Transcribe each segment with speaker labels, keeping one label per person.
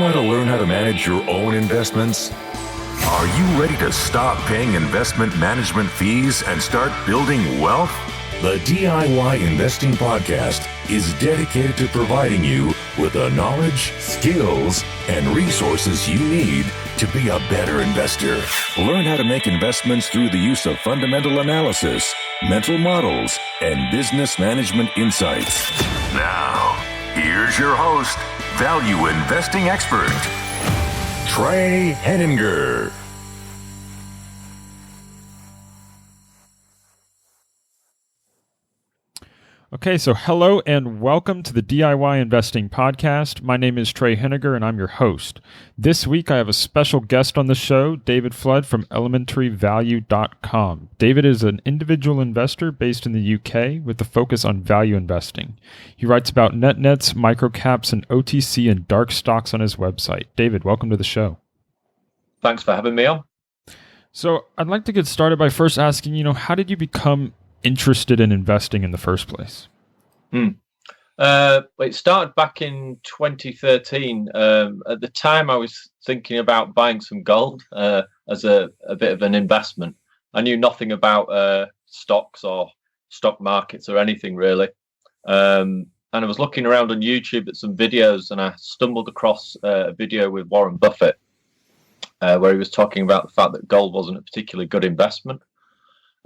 Speaker 1: want to learn how to manage your own investments? Are you ready to stop paying investment management fees and start building wealth? The DIY Investing Podcast is dedicated to providing you with the knowledge, skills, and resources you need to be a better investor. Learn how to make investments through the use of fundamental analysis, mental models, and business management insights. Now, here's your host, value investing expert, Trey Henninger.
Speaker 2: Okay, so hello and welcome to the DIY Investing Podcast. My name is Trey Henninger and I'm your host. This week I have a special guest on the show, David Flood from elementaryvalue.com. David is an individual investor based in the UK with a focus on value investing. He writes about net nets, microcaps, and OTC and dark stocks on his website. David, welcome to the show.
Speaker 3: Thanks for having me on.
Speaker 2: So I'd like to get started by first asking, how did you become interested in investing in the first place?
Speaker 3: It started back in 2013. At the time, I was thinking about buying some gold as a bit of an investment. I knew nothing about stocks or stock markets or anything really. And I was looking around on YouTube at some videos, and I stumbled across a video with Warren Buffett where he was talking about the fact that gold wasn't a particularly good investment.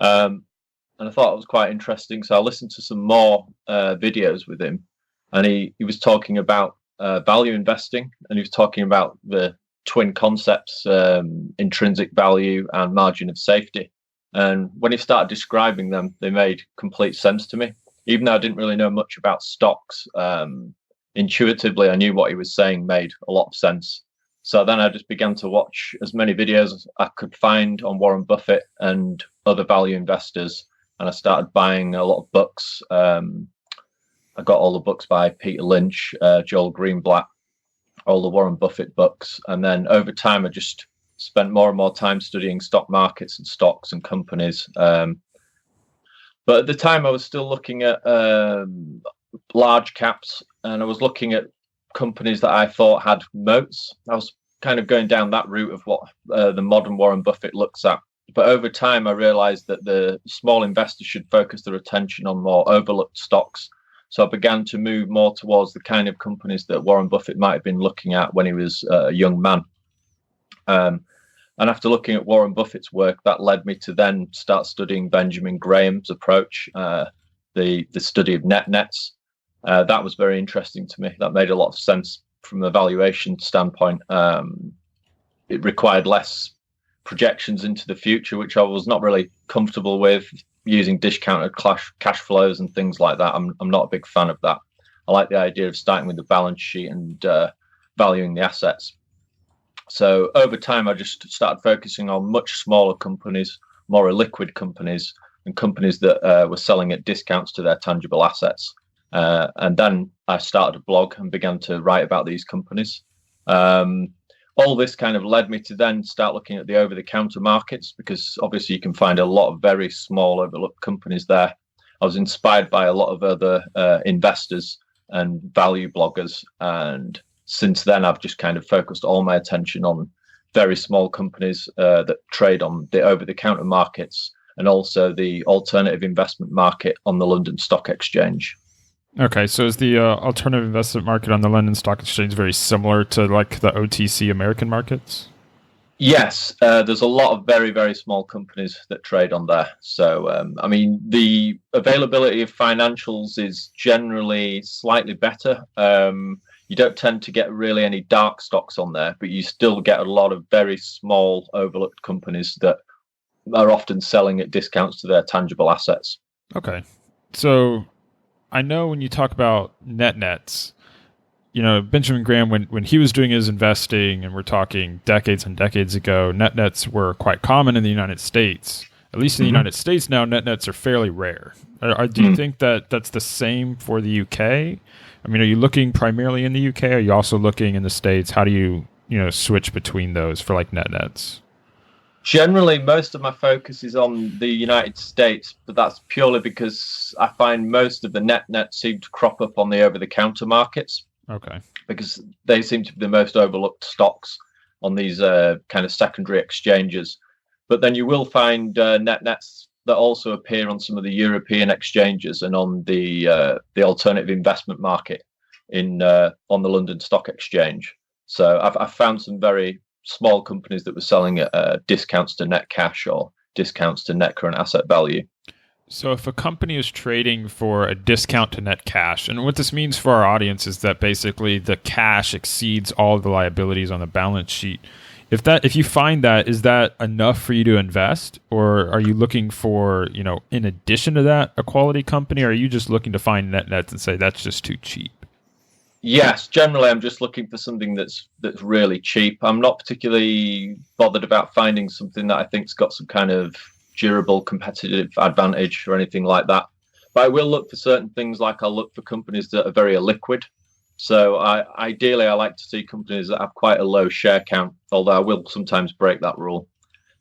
Speaker 3: And I thought it was quite interesting. So I listened to some more videos with him. And he was talking about value investing. And he was talking about the twin concepts, intrinsic value and margin of safety. And when he started describing them, they made complete sense to me. Even though I didn't really know much about stocks, intuitively, I knew what he was saying made a lot of sense. So then I just began to watch as many videos as I could find on Warren Buffett and other value investors. And I started buying a lot of books. I got all the books by Peter Lynch, Joel Greenblatt, all the Warren Buffett books. And then over time, I just spent more and more time studying stock markets and stocks and companies. But at the time, I was still looking at large caps, and I was looking at companies that I thought had moats. I was kind of going down that route of what the modern Warren Buffett looks at. But over time, I realized that the small investors should focus their attention on more overlooked stocks. So I began to move more towards the kind of companies that Warren Buffett might have been looking at when he was a young man. And after looking at Warren Buffett's work, that led me to then start studying Benjamin Graham's approach, the study of net nets. That was very interesting to me. That made a lot of sense from a valuation standpoint. It required less projections into the future, which I was not really comfortable with, using discounted cash flows and things like that. I'm not a big fan of that. I like the idea of starting with the balance sheet and valuing the assets. So over time, I just started focusing on much smaller companies, more illiquid companies, and companies that were selling at discounts to their tangible assets. And then I started a blog and began to write about these companies. All this kind of led me to then start looking at the over-the-counter markets, because obviously you can find a lot of very small overlooked companies there. I was inspired by a lot of other investors and value bloggers. And since then, I've just kind of focused all my attention on very small companies that trade on the over-the-counter markets and also the alternative investment market on the London Stock Exchange.
Speaker 2: Okay, so is the alternative investment market on the London Stock Exchange very similar to like the OTC American markets?
Speaker 3: Yes, there's a lot of very, very small companies that trade on there. So, the availability of financials is generally slightly better. You don't tend to get really any dark stocks on there, but you still get a lot of very small overlooked companies that are often selling at discounts to their tangible assets.
Speaker 2: Okay, so I know when you talk about net nets, Benjamin Graham, when he was doing his investing, and we're talking decades and decades ago, net nets were quite common in the United States. At least in the United States now, net nets are fairly rare. Do you think that that's the same for the UK? I mean, are you looking primarily in the UK? Are you also looking in the States? How do you switch between those for like net nets?
Speaker 3: Generally, most of my focus is on the United States, but that's purely because I find most of the net nets seem to crop up on the over-the-counter markets.
Speaker 2: Okay.
Speaker 3: because they seem to be the most overlooked stocks on these kind of secondary exchanges. But then you will find nets that also appear on some of the European exchanges and on the alternative investment market on the London Stock Exchange. So I've found some very small companies that were selling at discounts to net cash or discounts to net current asset value.
Speaker 2: So if a company is trading for a discount to net cash, and what this means for our audience is that basically the cash exceeds all of the liabilities on the balance sheet. If you find that, is that enough for you to invest, or are you looking for, in addition to that, a quality company, or are you just looking to find nets and say that's just too cheap?
Speaker 3: Yes, generally I'm just looking for something that's really cheap. I'm not particularly bothered about finding something that I think's got some kind of durable competitive advantage or anything like that. But I will look for certain things, like I'll look for companies that are very illiquid. So ideally, I like to see companies that have quite a low share count, although I will sometimes break that rule.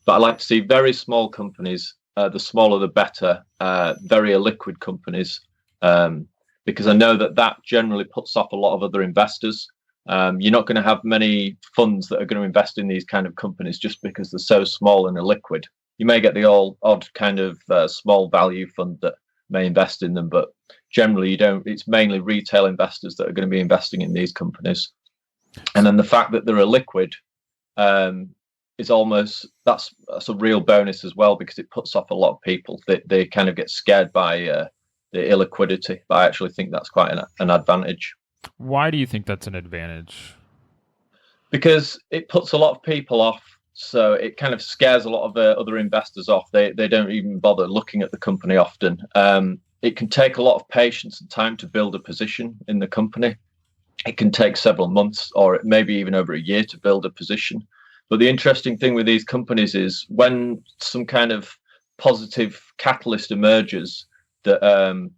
Speaker 3: But I like to see very small companies, the smaller the better, very illiquid companies, because I know that generally puts off a lot of other investors. You're not going to have many funds that are going to invest in these kind of companies just because they're so small and illiquid. You may get the odd kind of small value fund that may invest in them, but generally you don't. It's mainly retail investors that are going to be investing in these companies. And then the fact that they're illiquid is almost, that's a real bonus as well, because it puts off a lot of people. They kind of get scared by the illiquidity, but I actually think that's quite an advantage.
Speaker 2: Why do you think that's an advantage?
Speaker 3: Because it puts a lot of people off. So it kind of scares a lot of other investors off. They don't even bother looking at the company often. It can take a lot of patience and time to build a position in the company. It can take several months or maybe even over a year to build a position. But the interesting thing with these companies is when some kind of positive catalyst emerges that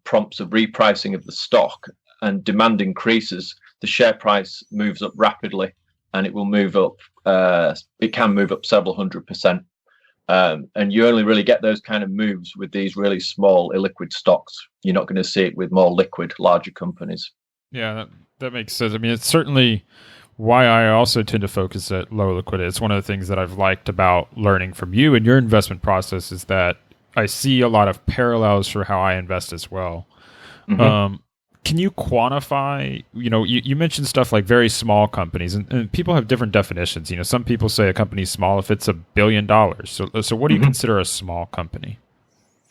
Speaker 3: prompts a repricing of the stock and demand increases, the share price moves up rapidly, and it will move up. It can move up several 100%. And you only really get those kind of moves with these really small illiquid stocks. You're not going to see it with more liquid, larger companies.
Speaker 2: Yeah, that makes sense. I mean, it's certainly why I also tend to focus at low liquidity. It's one of the things that I've liked about learning from you and your investment process is that I see a lot of parallels for how I invest as well. Mm-hmm. Can you quantify, you mentioned stuff like very small companies, and people have different definitions. Some people say a company's small if it's $1 billion. So what do you consider a small company?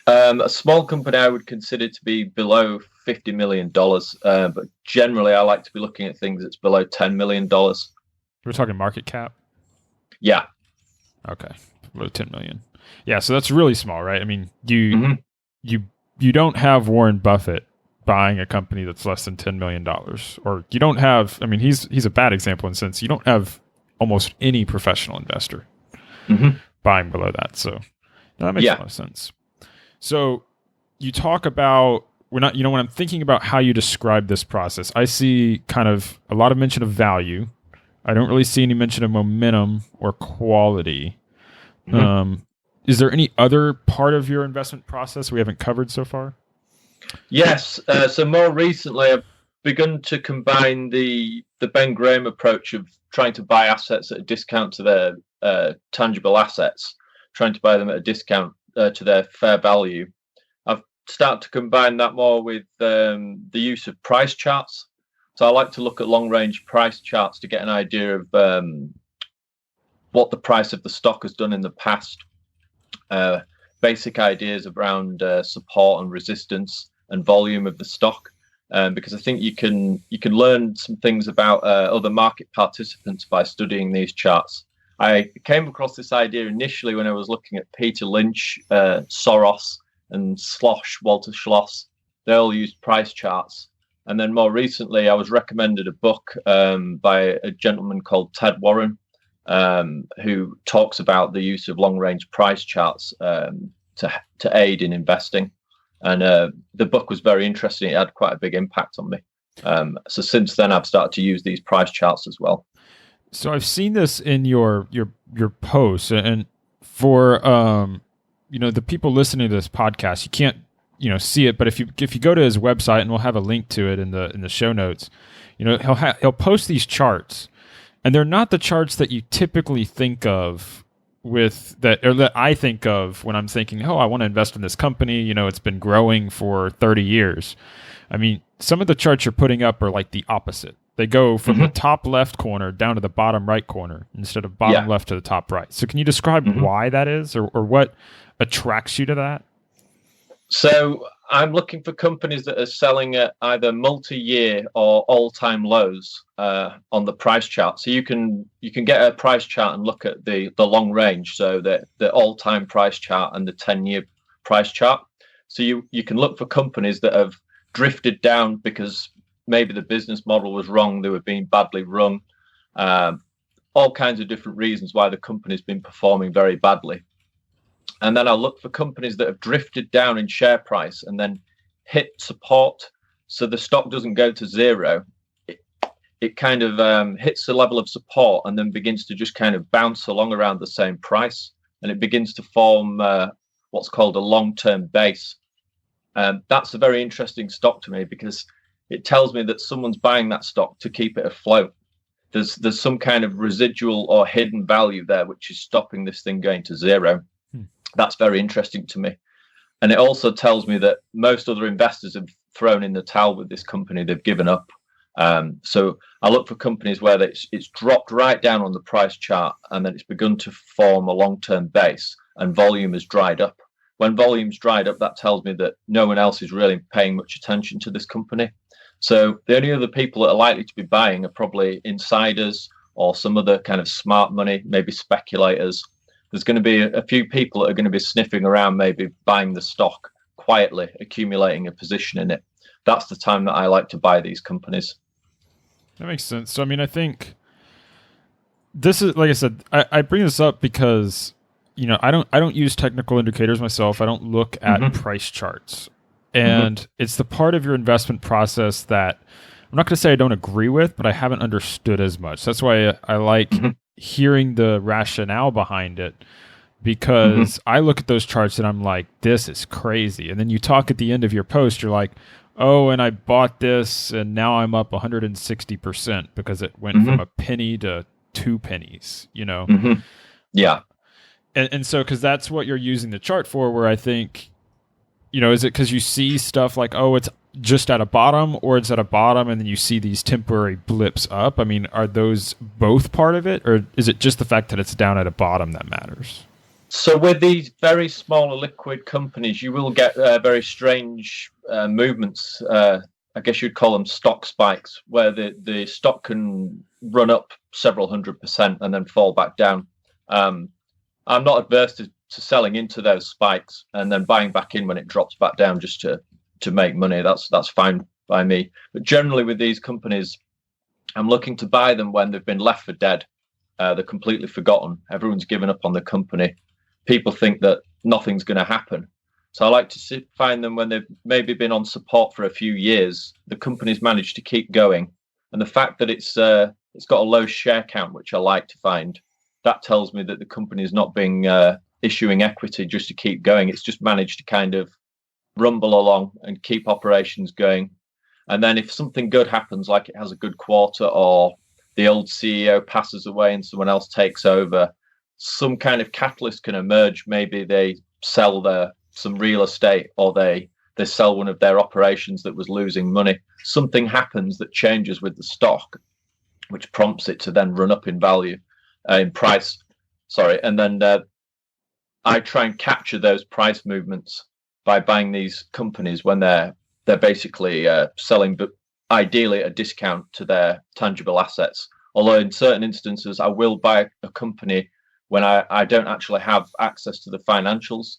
Speaker 3: A small company I would consider to be below $50 million. But generally, I like to be looking at things that's below $10 million.
Speaker 2: We're talking market cap?
Speaker 3: Yeah.
Speaker 2: Okay. Below 10 million. Yeah. So that's really small, right? I mean, you don't have Warren Buffett buying a company that's less than $10 million, or you don't have, I mean, he's a bad example in the sense you don't have almost any professional investor buying below that. So that makes a lot of sense. So you talk about, when I'm thinking about how you describe this process, I see kind of a lot of mention of value. I don't really see any mention of momentum or quality. Is there any other part of your investment process we haven't covered so far? Yes.
Speaker 3: So more recently, I've begun to combine the Ben Graham approach of trying to buy assets at a discount to their tangible assets, trying to buy them at a discount to their fair value. I've started to combine that more with the use of price charts. So I like to look at long-range price charts to get an idea of what the price of the stock has done in the past. Basic ideas around support and resistance and volume of the stock, because I think you can learn some things about other market participants by studying these charts. I came across this idea initially when I was looking at Peter Lynch, Soros, and Walter Schloss. They all used price charts. And then more recently, I was recommended a book by a gentleman called Ted Warren, who talks about the use of long-range price charts to aid in investing. And the book was very interesting. It had quite a big impact on me. So since then, I've started to use these price charts as well.
Speaker 2: So I've seen this in your posts, and for the people listening to this podcast, see it, but if you go to his website, and we'll have a link to it in the show notes, he'll post these charts, and they're not the charts that you typically think of that I think of when I'm thinking, oh, I want to invest in this company. It's been growing for 30 years. I mean, some of the charts you're putting up are like the opposite. They go from the top left corner down to the bottom right corner instead of bottom left to the top right. So can you describe why that is, or what attracts you to that?
Speaker 3: So I'm looking for companies that are selling at either multi-year or all-time lows on the price chart. So you can get a price chart and look at the long range, so the all-time price chart and the 10-year price chart. So you can look for companies that have drifted down because maybe the business model was wrong, they were being badly run, all kinds of different reasons why the company's been performing very badly. And then I'll look for companies that have drifted down in share price and then hit support. So the stock doesn't go to zero. It kind of hits the level of support and then begins to just kind of bounce along around the same price. And it begins to form what's called a long-term base. That's a very interesting stock to me because it tells me that someone's buying that stock to keep it afloat. There's some kind of residual or hidden value there, which is stopping this thing going to zero. That's very interesting to me. And it also tells me that most other investors have thrown in the towel with this company. They've given up. So I look for companies where it's dropped right down on the price chart and then it's begun to form a long-term base and volume has dried up. When volume's dried up, that tells me that no one else is really paying much attention to this company. So the only other people that are likely to be buying are probably insiders or some other kind of smart money, maybe speculators. There's going to be a few people that are going to be sniffing around, maybe buying the stock quietly, accumulating a position in it. That's the time that I like to buy these companies.
Speaker 2: That makes sense. So, I mean, I think this is, like I said, I bring this up because, I don't use technical indicators myself. I don't look at price charts. And it's the part of your investment process that I'm not going to say I don't agree with, but I haven't understood as much. That's why I like hearing the rationale behind it, because I look at those charts and I'm like, this is crazy. And then you talk at the end of your post, you're like, oh, and I bought this and now I'm up 160% because it went from a penny to 2 pennies,
Speaker 3: Yeah.
Speaker 2: And so, because that's what you're using the chart for, where I think, is it because you see stuff like, oh, it's just at a bottom, or it's at a bottom and then you see these temporary blips up? I mean, are those both part of it, or is it just the fact that it's down at a bottom that matters? So
Speaker 3: with these very small liquid companies, you will get very strange movements. I guess you'd call them stock spikes, where the stock can run up several 100% and then fall back down. I'm not adverse to selling into those spikes and then buying back in when it drops back down just to make money. That's fine by me. But generally with these companies, I'm looking to buy them when they've been left for dead. They're completely forgotten. Everyone's given up on the company. People think that nothing's going to happen. So I like to find them when they've maybe been on support for a few years. The company's managed to keep going. And the fact that it's got a low share count, which I like to find, that tells me that the company is not being issuing equity just to keep going. It's just managed to kind of rumble along and keep operations going. And then if something good happens, like it has a good quarter or the old CEO passes away and someone else takes over, some kind of catalyst can emerge. Maybe they sell some real estate, or they sell one of their operations that was losing money. Something happens that changes with the stock, which prompts it to then run up in value, in price. And then I try and capture those price movements by buying these companies when they're basically selling, but ideally at a discount to their tangible assets. Although in certain instances, I will buy a company when I don't actually have access to the financials.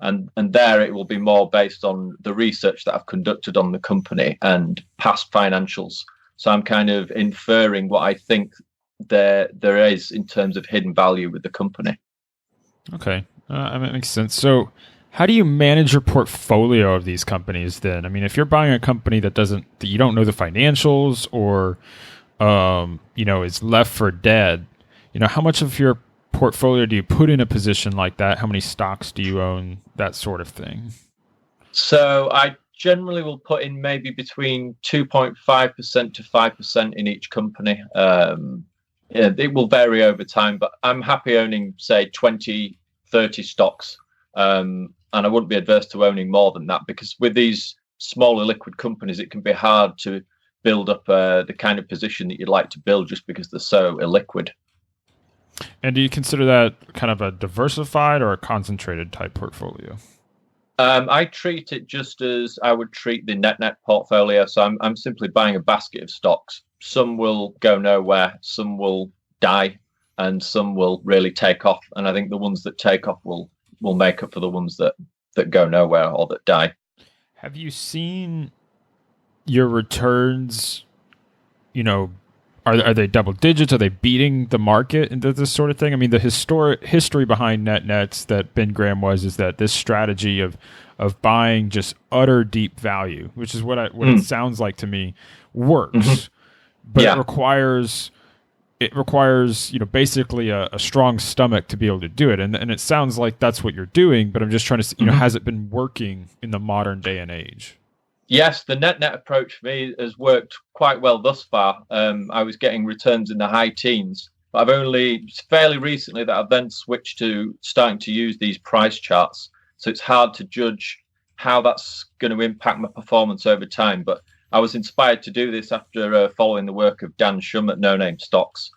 Speaker 3: And there it will be more based on the research that I've conducted on the company and past financials. So I'm kind of inferring what I think there is in terms of hidden value with the company. Okay.
Speaker 2: That makes sense. So how do you manage your portfolio of these companies then? I mean, if you're buying a company that you don't know the financials, or, is left for dead, how much of your portfolio do you put in a position like that? How many stocks do you own? That sort of thing.
Speaker 3: So I generally will put in maybe between 2.5% to 5% in each company. It will vary over time, but I'm happy owning, say, 20, 30 stocks. And I wouldn't be adverse to owning more than that, because with these smaller liquid companies, it can be hard to build up the kind of position that you'd like to build just because they're so illiquid.
Speaker 2: And do you consider that kind of a diversified or a concentrated type portfolio?
Speaker 3: I treat it just as I would treat the net portfolio. So I'm simply buying a basket of stocks. Some will go nowhere, some will die, and some will really take off. And I think the ones that take off will make up for the ones that go nowhere or that die.
Speaker 2: Have you seen your returns, are they double digits? Are they beating the market and this sort of thing? I mean, the history behind nets that Ben Graham is that this strategy of buying just utter deep value, which is what it sounds like to me, works. Mm-hmm. But it requires basically a strong stomach to be able to do it. And it sounds like that's what you're doing, but I'm just trying to has it been working in the modern day and age?
Speaker 3: Yes, the net approach for me has worked quite well thus far. I was getting returns in the high teens, but I've only fairly recently that I've then switched to starting to use these price charts. So it's hard to judge how that's going to impact my performance over time. But I was inspired to do this after following the work of Dan Shum at No Name Stocks.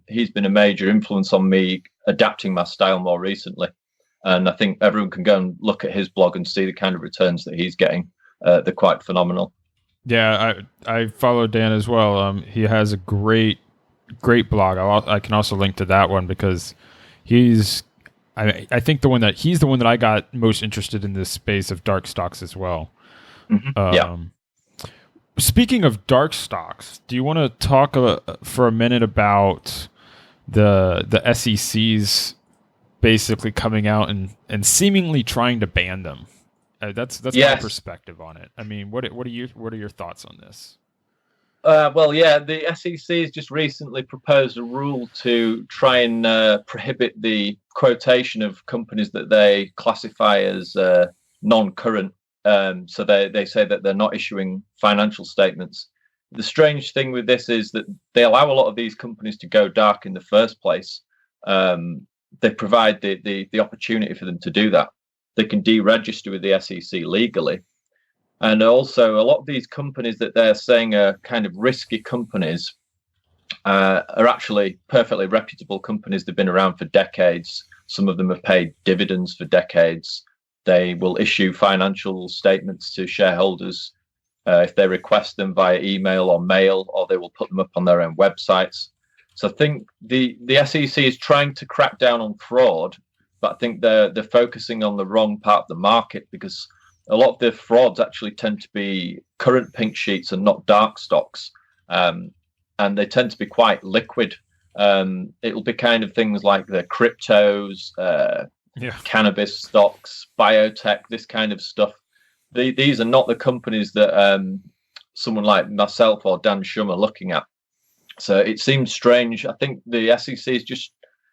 Speaker 3: He's been a major influence on me adapting my style more recently. And I think everyone can go and look at his blog and see the kind of returns that he's getting. They're quite phenomenal.
Speaker 2: Yeah, I follow Dan as well. He has a great blog. I can also link to that one because I think he's the one that I got most interested in this space of dark stocks as well. Mm-hmm. Speaking of dark stocks, do you want to talk for a minute about the SEC's basically coming out and seemingly trying to ban them? That's my perspective on it. I mean, what are your thoughts on this?
Speaker 3: The SEC has just recently proposed a rule to try and prohibit the quotation of companies that they classify as non-current. So they say that they're not issuing financial statements. The strange thing with this is that they allow a lot of these companies to go dark in the first place. They provide the opportunity for them to do that. They can deregister with the SEC legally. And also, a lot of these companies that they're saying are kind of risky companies are actually perfectly reputable companies. They've been around for decades. Some of them have paid dividends for decades. They will issue financial statements to shareholders if they request them via email or mail, or they will put them up on their own websites. So I think the SEC is trying to crack down on fraud, but I think they're focusing on the wrong part of the market, because a lot of the frauds actually tend to be current pink sheets and not dark stocks. And they tend to be quite liquid. It'll be kind of things like the cryptos, cannabis stocks, biotech, this kind of stuff. These are not the companies that someone like myself or Dan Shum are looking at. So it seems strange. I think the SEC just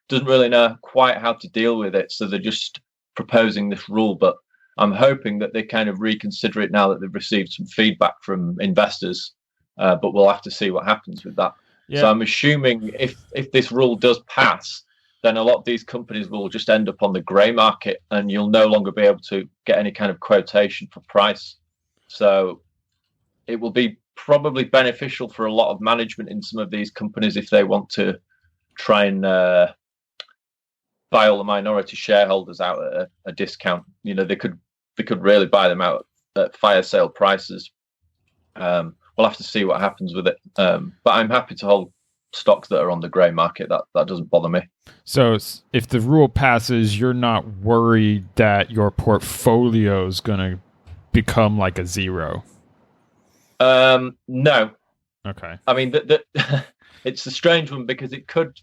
Speaker 3: doesn't really know quite how to deal with it. So they're just proposing this rule. But I'm hoping that they kind of reconsider it now that they've received some feedback from investors. But we'll have to see what happens with that. Yeah. So I'm assuming if this rule does pass, then a lot of these companies will just end up on the grey market, and you'll no longer be able to get any kind of quotation for price. So it will be probably beneficial for a lot of management in some of these companies if they want to try and buy all the minority shareholders out at a discount. They could really buy them out at fire sale prices. We'll have to see what happens with it. But I'm happy to hold stocks that are on the grey market. That doesn't bother me.
Speaker 2: So if the rule passes, you're not worried that your portfolio is going to become like a zero?
Speaker 3: No.
Speaker 2: Okay.
Speaker 3: I mean, it's a strange one because it could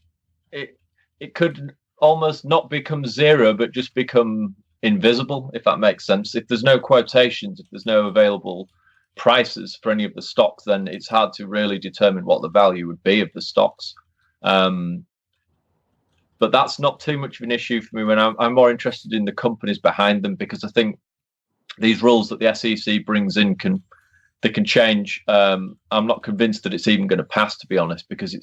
Speaker 3: almost not become zero, but just become invisible, if that makes sense. If there's no quotations, if there's no available prices for any of the stocks, then it's hard to really determine what the value would be of the stocks. But that's not too much of an issue for me when I'm more interested in the companies behind them, because I think these rules that the SEC brings in can change. I'm not convinced that it's even going to pass, to be honest, because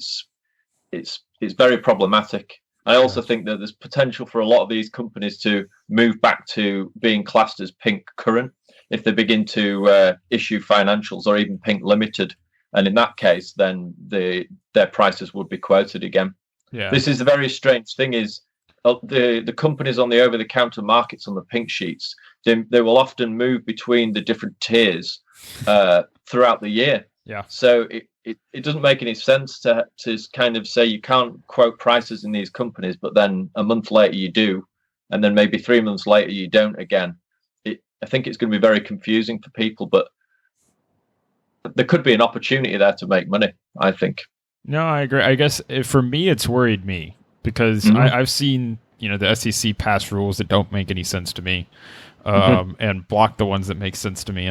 Speaker 3: it's very problematic. I also think that there's potential for a lot of these companies to move back to being classed as pink current if they begin to issue financials or even pink limited. And in that case, then their prices would be quoted again. Yeah. This is a very strange thing is the companies on the over-the-counter markets on the pink sheets, they will often move between the different tiers throughout the year.
Speaker 2: Yeah.
Speaker 3: So it doesn't make any sense to kind of say you can't quote prices in these companies, but then a month later you do, and then maybe 3 months later you don't again. I think it's going to be very confusing for people, but there could be an opportunity there to make money, I think.
Speaker 2: No, I agree. I guess for me, it's worried me because I've seen the SEC pass rules that don't make any sense to me, and block the ones that make sense to me.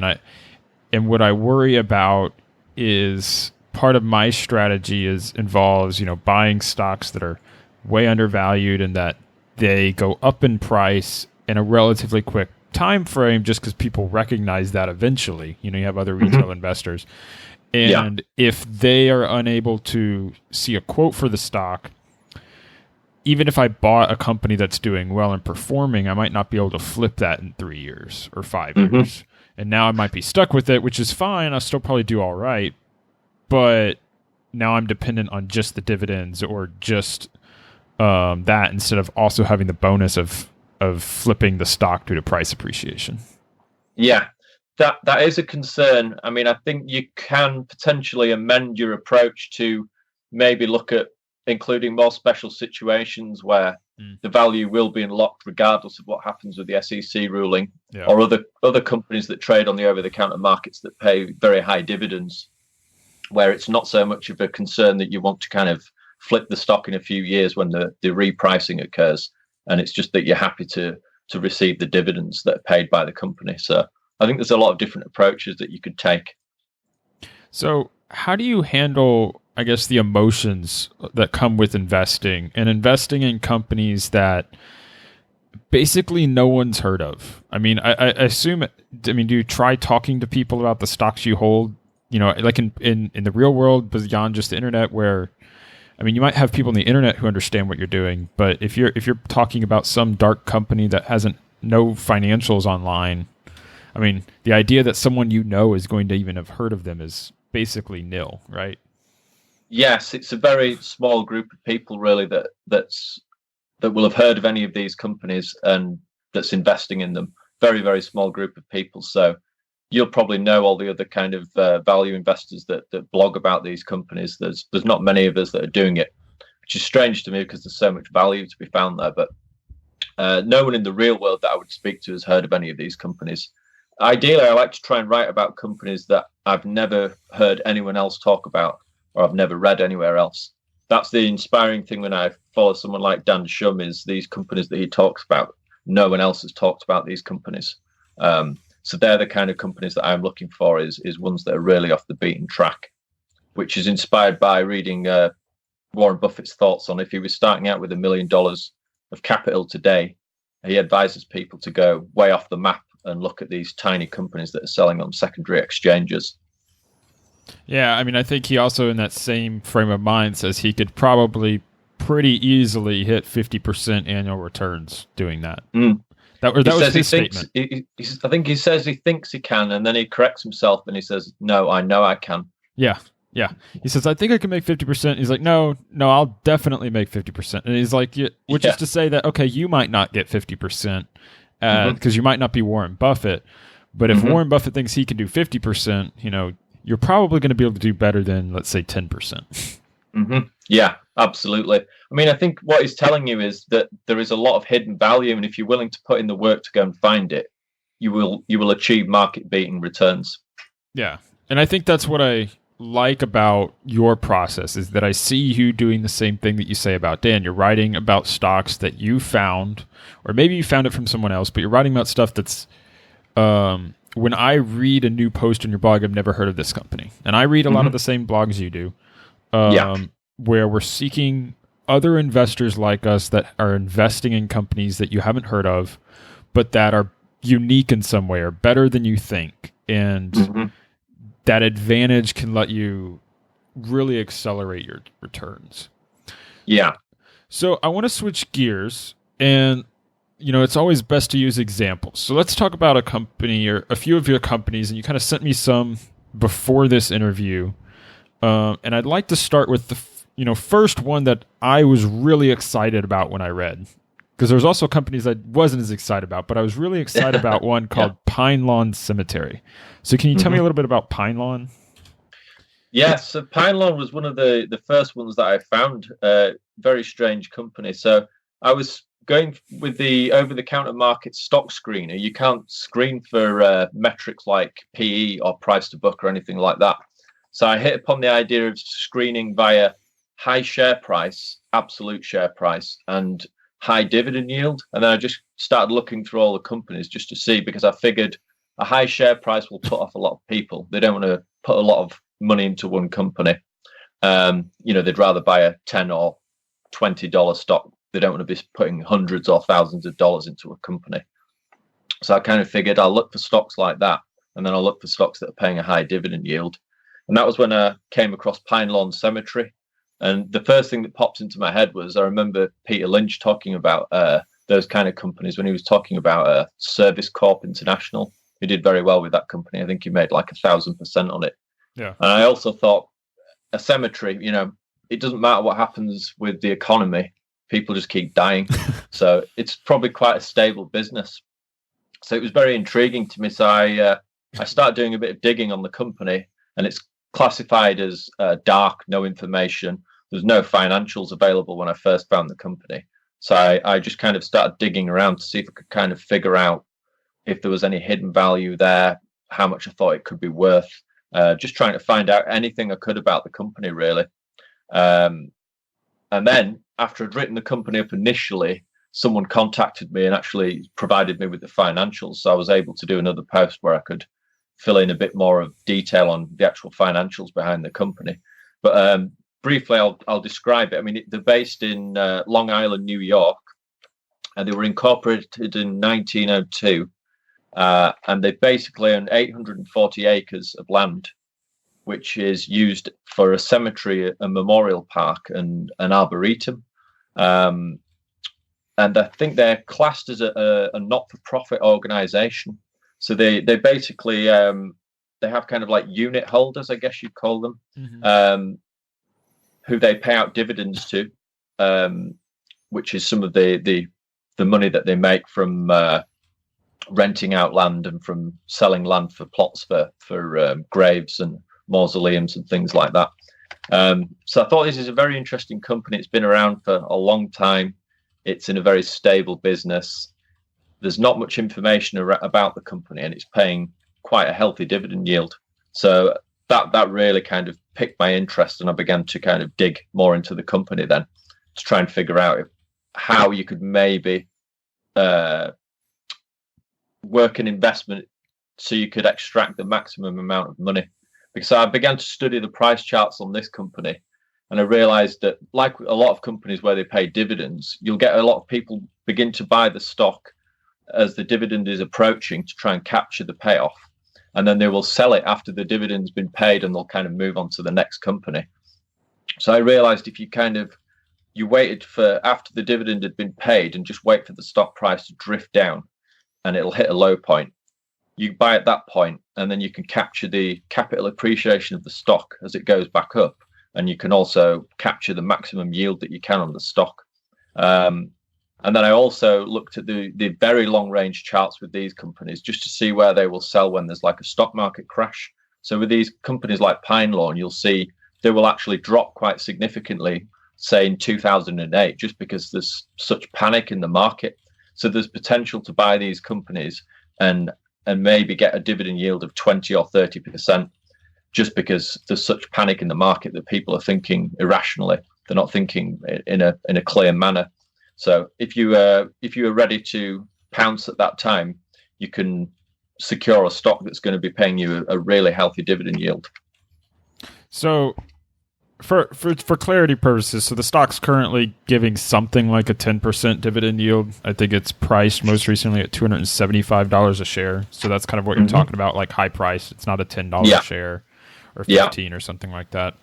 Speaker 2: And what I worry about is part of my strategy involves buying stocks that are way undervalued and that they go up in price in a relatively quick time frame, just because people recognize that eventually. You have other retail investors. And if they are unable to see a quote for the stock, even if I bought a company that's doing well and performing, I might not be able to flip that in 3 years or 5 years. And now I might be stuck with it, which is fine. I'll still probably do all right. But now I'm dependent on just the dividends or just that instead of also having the bonus of flipping the stock due to price appreciation.
Speaker 3: Yeah. That is a concern. I mean, I think you can potentially amend your approach to maybe look at including more special situations where the value will be unlocked regardless of what happens with the SEC ruling, or other companies that trade on the over-the-counter markets that pay very high dividends, where it's not so much of a concern that you want to kind of flip the stock in a few years when the repricing occurs, and it's just that you're happy to receive the dividends that are paid by the company. So I think there's a lot of different approaches that you could take.
Speaker 2: So how do you handle, I guess, the emotions that come with investing and investing in companies that basically no one's heard of? I mean, I assume, do you try talking to people about the stocks you hold, like in the real world beyond just the internet, where, you might have people on the internet who understand what you're doing, but if you're talking about some dark company that hasn't no financials online, the idea that someone is going to even have heard of them is basically nil, right?
Speaker 3: Yes, it's a very small group of people really that will have heard of any of these companies and that's investing in them. Very, very small group of people. So you'll probably know all the other kind of value investors that blog about these companies. There's not many of us that are doing it, which is strange to me because there's so much value to be found there. But no one in the real world that I would speak to has heard of any of these companies. Ideally, I like to try and write about companies that I've never heard anyone else talk about or I've never read anywhere else. That's the inspiring thing when I follow someone like Dan Shum, is these companies that he talks about. No one else has talked about these companies. So they're the kind of companies that I'm looking for is ones that are really off the beaten track, which is inspired by reading Warren Buffett's thoughts on if he was starting out with $1 million of capital today, he advises people to go way off the map and look at these tiny companies that are selling on secondary exchanges.
Speaker 2: Yeah, I think he also, in that same frame of mind, says he could probably pretty easily hit 50% annual returns doing that. That was his statement.
Speaker 3: I think he says he thinks he can, and then he corrects himself and he says, "No, I know I can."
Speaker 2: Yeah. He says, "I think I can make 50%." He's like, "No, I'll definitely make 50%." And he's like, which is to say that, okay, you might not get 50%. Because you might not be Warren Buffett, but if Warren Buffett thinks he can do 50%, you're probably going to be able to do better than, let's say, 10%.
Speaker 3: Yeah, absolutely. I think what he's telling you is that there is a lot of hidden value, and if you're willing to put in the work to go and find it, you will achieve market-beating returns. Yeah,
Speaker 2: and I think that's what I like about your process, is that I see you doing the same thing that you say about Dan. You're writing about stocks that you found, or maybe you found it from someone else, but you're writing about stuff that's, when I read a new post on your blog, I've never heard of this company. And I read a lot of the same blogs you do, where we're seeking other investors like us that are investing in companies that you haven't heard of, but that are unique in some way or better than you think. And that advantage can let you really accelerate your returns.
Speaker 3: Yeah.
Speaker 2: So I want to switch gears, and it's always best to use examples. So let's talk about a company or a few of your companies, and you kind of sent me some before this interview. And I'd like to start with the first one that I was really excited about when I read, because there's also companies I wasn't as excited about, but I was really excited about one called Pinelawn Cemetary. So can you tell me a little bit about Pinelawn?
Speaker 3: Yes, so Pinelawn was one of the first ones that I found. Very strange company. So I was going with the over-the-counter market stock screener. You can't screen for metrics like PE or price to book or anything like that. So I hit upon the idea of screening via high share price, absolute share price, and high dividend yield. And then I just started looking through all the companies just to see, because I figured a high share price will put off a lot of people. They don't want to put a lot of money into one company. They'd rather buy a $10 or $20 stock. They don't want to be putting hundreds or thousands of dollars into a company. So I kind of figured I'll look for stocks like that, and then I'll look for stocks that are paying a high dividend yield. And that was when I came across Pinelawn Cemetary. And the first thing that pops into my head was, I remember Peter Lynch talking about those kind of companies when he was talking about Service Corp International. He did very well with that company. I think he made like 1,000% on it.
Speaker 2: Yeah.
Speaker 3: And I also thought, a cemetery, it doesn't matter what happens with the economy. People just keep dying. So it's probably quite a stable business. So it was very intriguing to me. So I started doing a bit of digging on the company, and it's classified as dark, no information. There's no financials available when I first found the company. So I just kind of started digging around to see if I could kind of figure out if there was any hidden value there, how much I thought it could be worth. Just trying to find out anything I could about the company, really. And then after I'd written the company up initially, someone contacted me and actually provided me with the financials. So I was able to do another post where I could fill in a bit more of detail on the actual financials behind the company. But briefly, I'll describe it. I mean, they're based in Long Island, New York, and they were incorporated in 1902. And they basically own 840 acres of land, which is used for a cemetery, a memorial park, and an arboretum. And I think they're classed as a not-for-profit organization. So they basically they have kind of like unit holders, I guess you'd call them, who they pay out dividends to, which is some of the money that they make from renting out land and from selling land for plots for graves and mausoleums and things like that. So I thought this is a very interesting company. It's been around for a long time. It's in a very stable business. There's not much information about the company, and it's paying quite a healthy dividend yield. So that really kind of piqued my interest, and I began to kind of dig more into the company then to try and figure out how you could maybe work an investment so you could extract the maximum amount of money. Because I began to study the price charts on this company, and I realized that, like a lot of companies where they pay dividends, you'll get a lot of people begin to buy the stock as the dividend is approaching to try and capture the payoff. And then they will sell it after the dividend's been paid, and they'll kind of move on to the next company. So I realized if you waited for after the dividend had been paid and just wait for the stock price to drift down and it'll hit a low point, you buy at that point, and then you can capture the capital appreciation of the stock as it goes back up. And you can also capture the maximum yield that you can on the stock. And then I also looked at the very long range charts with these companies just to see where they will sell when there's like a stock market crash. So with these companies like Pinelawn, you'll see they will actually drop quite significantly, say in 2008, just because there's such panic in the market. So there's potential to buy these companies and maybe get a dividend yield of 20 or 30%, just because there's such panic in the market that people are thinking irrationally. They're not thinking in a clear manner. So if you are ready to pounce at that time, you can secure a stock that's going to be paying you a really healthy dividend yield.
Speaker 2: So For clarity purposes, so the stock's currently giving something like a 10% dividend yield. I think it's priced most recently at $275 a share. So that's kind of what you're talking about, like high price. It's not a $10 share or 15 or something like that.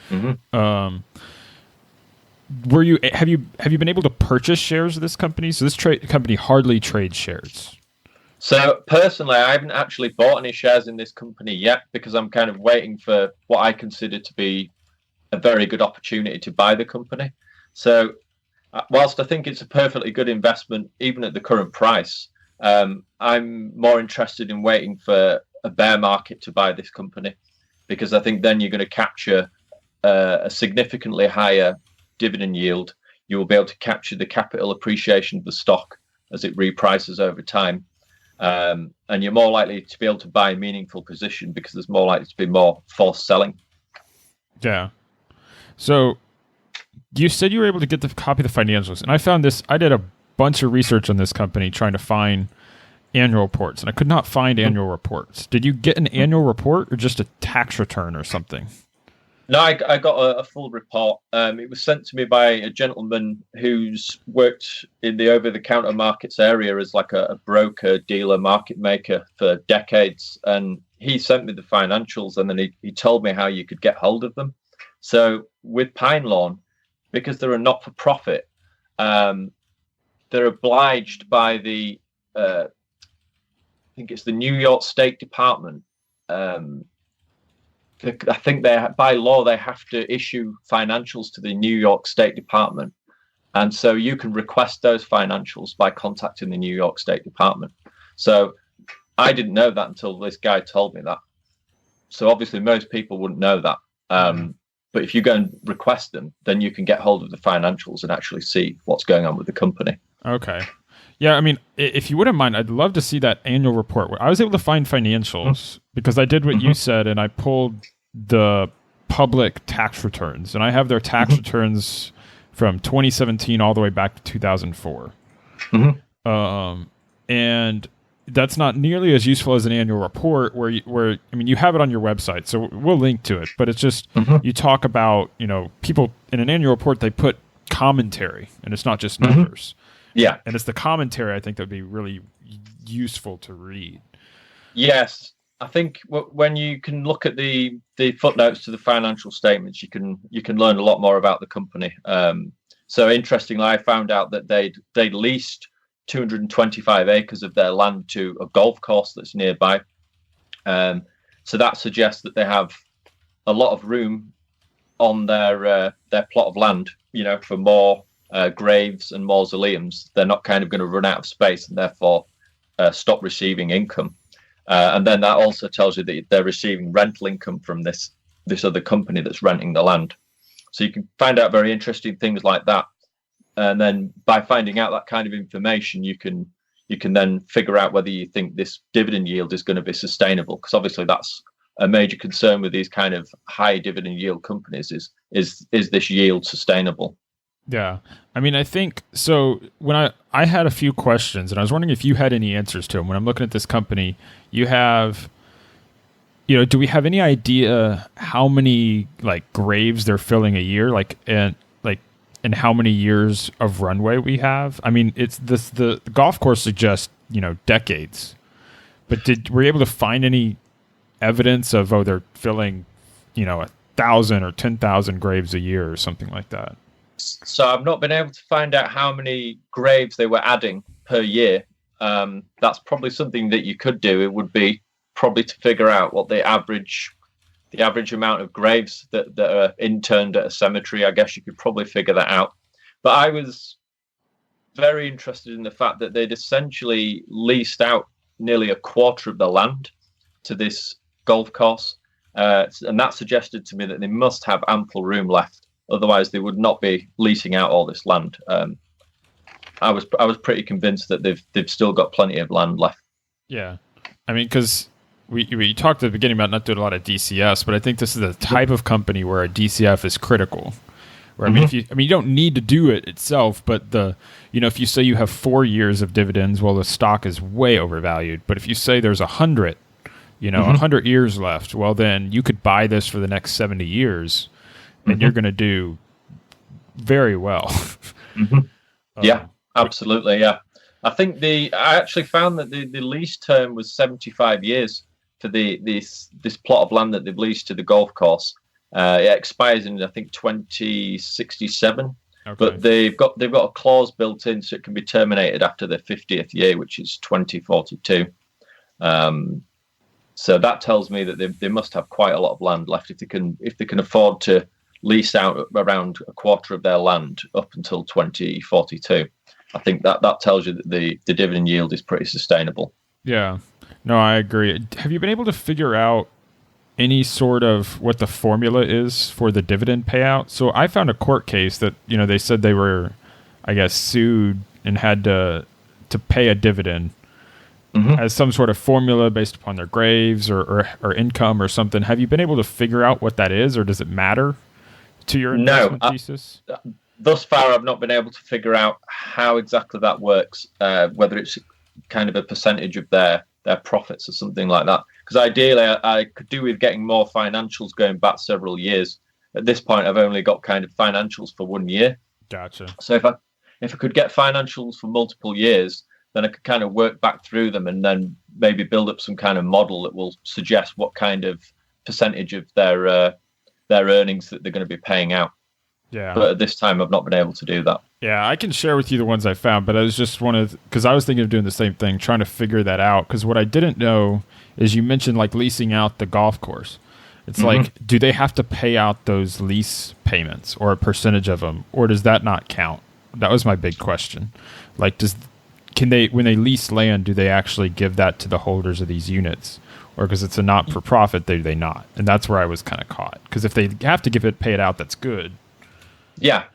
Speaker 2: Have you been able to purchase shares of this company? So this company hardly trades shares.
Speaker 3: So personally, I haven't actually bought any shares in this company yet because I'm kind of waiting for what I consider to be a very good opportunity to buy the company. So whilst I think it's a perfectly good investment, even at the current price, I'm more interested in waiting for a bear market to buy this company, because I think then you're going to capture a significantly higher dividend yield. You will be able to capture the capital appreciation of the stock as it reprices over time. And you're more likely to be able to buy a meaningful position because there's more likely to be more forced selling.
Speaker 2: Yeah. So you said you were able to get the copy of the financials, and I found this. I did a bunch of research on this company trying to find annual reports, and I could not find annual reports. Did you get an annual report or just a tax return or something?
Speaker 3: No, I got a full report. It was sent to me by a gentleman who's worked in the over-the-counter markets area as like a broker, dealer, market maker for decades. And he sent me the financials, and then he told me how you could get hold of them. So with Pinelawn, because they're a not-for-profit, they're obliged by the, I think it's the New York State Department. I think by law they have to issue financials to the New York State Department, and so you can request those financials by contacting the New York State Department. So I didn't know that until this guy told me that. So obviously most people wouldn't know that. But if you go and request them, then you can get hold of the financials and actually see what's going on with the company.
Speaker 2: Okay. Yeah, I mean, if you wouldn't mind, I'd love to see that annual report. I was able to find financials because I did what you said, and I pulled the public tax returns, and I have their tax returns from 2017 all the way back to 2004. And that's not nearly as useful as an annual report where I mean, you have it on your website, so we'll link to it, but it's just, you talk about, people in an annual report, they put commentary, and it's not just numbers.
Speaker 3: Yeah.
Speaker 2: And it's the commentary, I think, that would be really useful to read. Yes.
Speaker 3: I think when you can look at the footnotes to the financial statements, you can learn a lot more about the company. So interestingly, I found out that they'd leased 225 acres of their land to a golf course that's nearby. So that suggests that they have a lot of room on their plot of land, for more graves and mausoleums. They're not kind of going to run out of space and therefore stop receiving income. And then that also tells you that they're receiving rental income from this other company that's renting the land. So you can find out very interesting things like that. And then by finding out that kind of information, you can then figure out whether you think this dividend yield is going to be sustainable. Because obviously that's a major concern with these kind of high dividend yield companies is this yield sustainable?
Speaker 2: Yeah. I mean, I think so. When I had a few questions, and I was wondering if you had any answers to them. When I'm looking at this company, you have, do we have any idea how many graves they're filling a year? And how many years of runway we have? I mean, it's this, the golf course suggests, decades, but were you able to find any evidence of, they're filling, 1,000 or 10,000 graves a year or something like that?
Speaker 3: So I've not been able to find out how many graves they were adding per year. That's probably something that you could do. It would be probably to figure out what the average amount of graves that are interned at a cemetery. I guess you could probably figure that out. But I was very interested in the fact that they'd essentially leased out nearly a quarter of the land to this golf course. And that suggested to me that they must have ample room left. Otherwise, they would not be leasing out all this land. I was pretty convinced that they've still got plenty of land left.
Speaker 2: Yeah. I mean, because we talked at the beginning about not doing a lot of DCS, but I think this is the type of company where a DCF is critical. Where, I mean, you don't need to do it itself, but if you say you have 4 years of dividends, well, the stock is way overvalued. But if you say there's 100, 100 years left, well, then you could buy this for the next 70 years, and you're going to do very well.
Speaker 3: Yeah, absolutely. Yeah. I think I actually found that the lease term was 75 years for this plot of land that they've leased to the golf course. It expires in, I think, 2067. Okay. But they've got a clause built in so it can be terminated after the 50th year, which is 2042. So that tells me that they must have quite a lot of land left if they can afford to lease out around a quarter of their land up until 2042. I think that tells you that the dividend yield is pretty sustainable. Yeah.
Speaker 2: No, I agree. Have you been able to figure out any sort of what the formula is for the dividend payout? So I found a court case that, they said they were, I guess, sued and had to pay a dividend as some sort of formula based upon their graves or income or something. Have you been able to figure out what that is, or does it matter to your investment thesis?
Speaker 3: Thus far, I've not been able to figure out how exactly that works, whether it's kind of a percentage of their profits or something like that. Because ideally, I could do with getting more financials going back several years. At this point, I've only got kind of financials for 1 year.
Speaker 2: Gotcha.
Speaker 3: So if I could get financials for multiple years, then I could kind of work back through them and then maybe build up some kind of model that will suggest what kind of percentage of their earnings that they're going to be paying out.
Speaker 2: Yeah.
Speaker 3: But at this time, I've not been able to do that.
Speaker 2: Yeah, I can share with you the ones I found, but I was just because I was thinking of doing the same thing, trying to figure that out. Because what I didn't know is you mentioned like leasing out the golf course. It's like, do they have to pay out those lease payments or a percentage of them, or does that not count? That was my big question. Like, when they lease land, do they actually give that to the holders of these units? Or because it's a not-for-profit, do they not? And that's where I was kind of caught. Because if they have to pay it out, that's good.
Speaker 3: Yeah.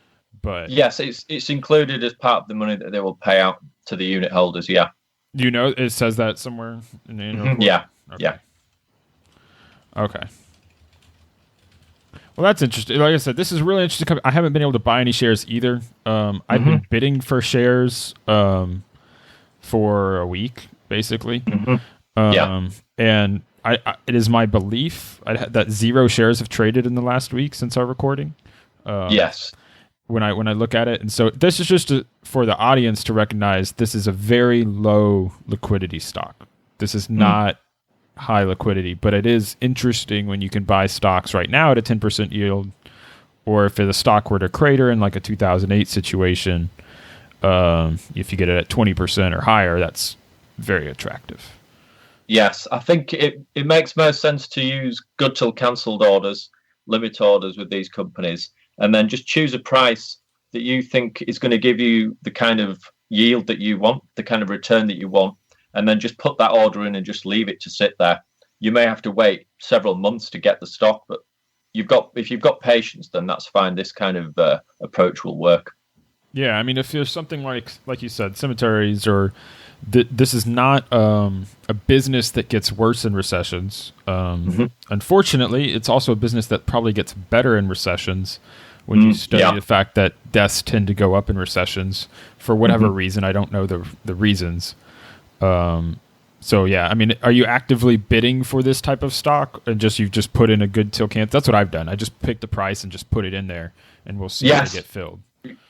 Speaker 2: But
Speaker 3: yes, it's included as part of the money that they will pay out to the unit holders, yeah.
Speaker 2: It says that somewhere in the annual report?
Speaker 3: Yeah.
Speaker 2: Okay.
Speaker 3: Yeah.
Speaker 2: Okay. Well, that's interesting. Like I said, this is really interesting. I haven't been able to buy any shares either. I've been bidding for shares for a week, basically. And it is my belief that 0 shares have traded in the last week since our recording.
Speaker 3: Yes.
Speaker 2: When I look at it, and so this is just for the audience to recognize this is a very low liquidity stock. This is not high liquidity, but it is interesting when you can buy stocks right now at a 10% yield, or if the stock were to crater in like a 2008 situation, if you get it at 20% or higher, that's very attractive.
Speaker 3: Yes, I think it makes most sense to use good till cancelled orders, limit orders with these companies, and then just choose a price that you think is going to give you the kind of yield that you want, the kind of return that you want, and then just put that order in and just leave it to sit there. You may have to wait several months to get the stock, but if you've got patience, then that's fine. This kind of approach will work.
Speaker 2: Yeah, I mean, if there's something like you said, cemeteries, or this is not a business that gets worse in recessions. Unfortunately, it's also a business that probably gets better in recessions when you study the fact that deaths tend to go up in recessions for whatever reason. I don't know the reasons. So yeah, I mean, are you actively bidding for this type of stock, and you've just put in a good till cancel? That's what I've done. I just picked the price and just put it in there, and we'll see how they get filled.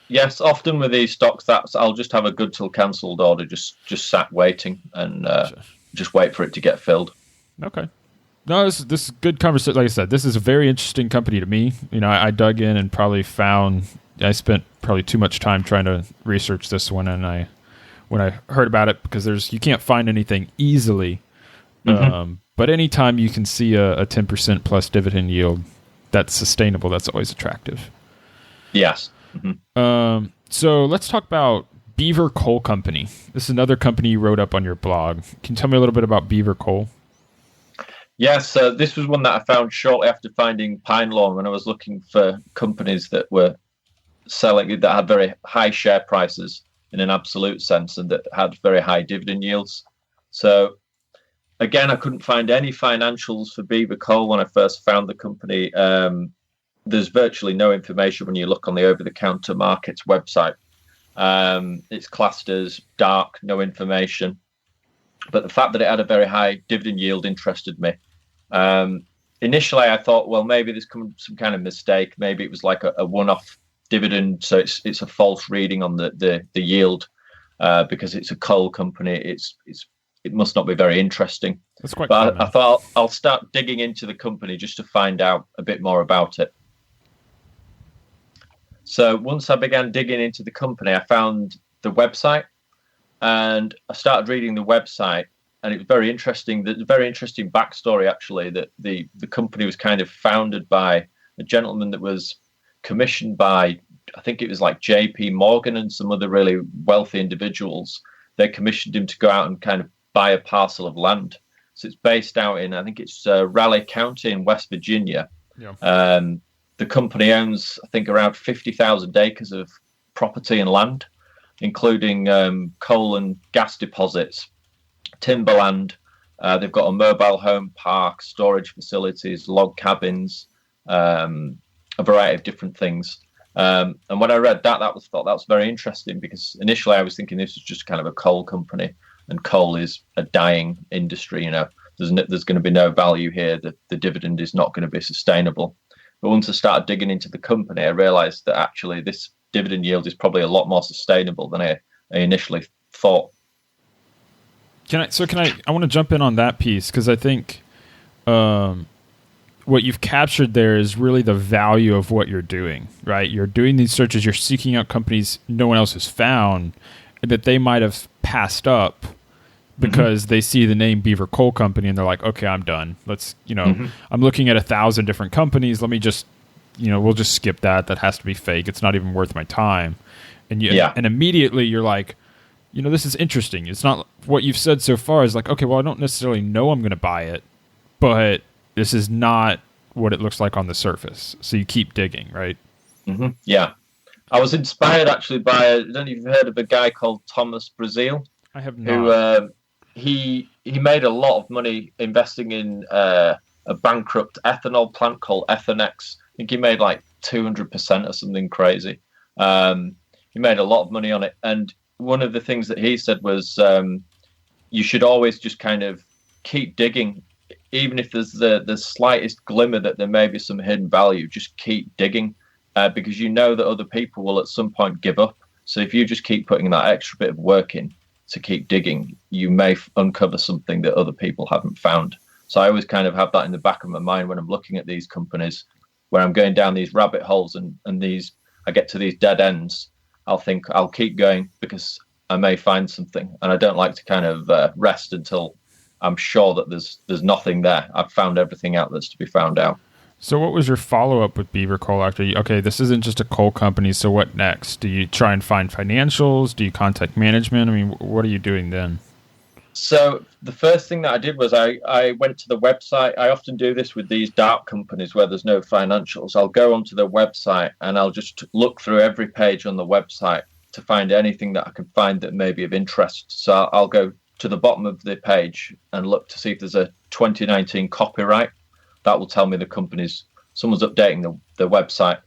Speaker 3: Yes, often with these stocks, I'll just have a good till cancelled order, just sat waiting, and just wait for it to get filled.
Speaker 2: Okay. No, this is good conversation. Like I said, this is a very interesting company to me. I dug in and I spent probably too much time trying to research this one, and when I heard about it, because you can't find anything easily, but anytime you can see a 10% plus dividend yield that's sustainable, that's always attractive.
Speaker 3: Yes.
Speaker 2: So let's talk about Beaver Coal Company. This is another company you wrote up on your blog. Can you tell me a little bit about Beaver Coal?
Speaker 3: Yes, this was one that I found shortly after finding Pinelawn when I was looking for companies that were selling, that had very high share prices in an absolute sense, and that had very high dividend yields. So again, I couldn't find any financials for Beaver Coal when I first found the company. There's virtually no information when you look on the over-the-counter markets website. It's classed as dark, no information. But the fact that it had a very high dividend yield interested me. initially I thought, well, maybe there's some kind of mistake. Maybe it was like a one-off dividend, so it's a false reading on the yield because it's a coal company. It must not be very interesting.
Speaker 2: That's quite
Speaker 3: but
Speaker 2: common.
Speaker 3: I thought I'll start digging into the company just to find out a bit more about it. So once I began digging into the company, I found the website, and I started reading the website, and it was very interesting. The very interesting backstory, actually, that the company was kind of founded by a gentleman that was commissioned by, I think it was like JP Morgan and some other really wealthy individuals. They commissioned him to go out and kind of buy a parcel of land. So it's based out in, I think it's Raleigh County in West Virginia. Yeah. The company owns, I think, around 50,000 acres of property and land, including coal and gas deposits, timberland. They've got a mobile home park, storage facilities, log cabins, a variety of different things. And when I read that, thought that was very interesting, because initially I was thinking this was just kind of a coal company, and coal is a dying industry. There's going to be no value here. The dividend is not going to be sustainable. But once I started digging into the company, I realized that actually this dividend yield is probably a lot more sustainable than I initially thought.
Speaker 2: I want to jump in on that piece, because I think what you've captured there is really the value of what you're doing, right? You're doing these searches, you're seeking out companies no one else has found that they might have passed up because they see the name Beaver Coal Company and they're like, okay, I'm done. Let's, I'm looking at 1,000 different companies. Let me just, we'll just skip that. That has to be fake. It's not even worth my time. And and immediately you're like, this is interesting. It's not what you've said so far is like, okay, well, I don't necessarily know I'm going to buy it, but this is not what it looks like on the surface. So you keep digging, right?
Speaker 3: Mm-hmm. Yeah. I was inspired actually by, I don't know if you've heard of a guy called Thomas Brazil.
Speaker 2: I have not.
Speaker 3: Who, he made a lot of money investing in a bankrupt ethanol plant called Ethanex. I think he made like 200% or something crazy. He made a lot of money on it. And one of the things that he said was you should always just kind of keep digging. Even if there's the slightest glimmer that there may be some hidden value, just keep digging because you know that other people will at some point give up. So if you just keep putting that extra bit of work in to keep digging, you may uncover something that other people haven't found. So I always kind of have that in the back of my mind when I'm looking at these companies, where I'm going down these rabbit holes and I get to these dead ends. I'll think I'll keep going because I may find something, and I don't like to kind of rest until I'm sure that there's nothing there. I've found everything out that's to be found out.
Speaker 2: So what was your follow-up with Beaver Coal after okay, this isn't just a coal company, so what next? Do you try and find financials? Do you contact management? I mean, what are you doing then?
Speaker 3: So the first thing that I did was I went to the website. I often do this with these dark companies where there's no financials. I'll go onto the website and I'll just look through every page on the website to find anything that I can find that may be of interest. So I'll go to the bottom of the page and look to see if there's a 2019 copyright. That will tell me the company's, someone's updating the website.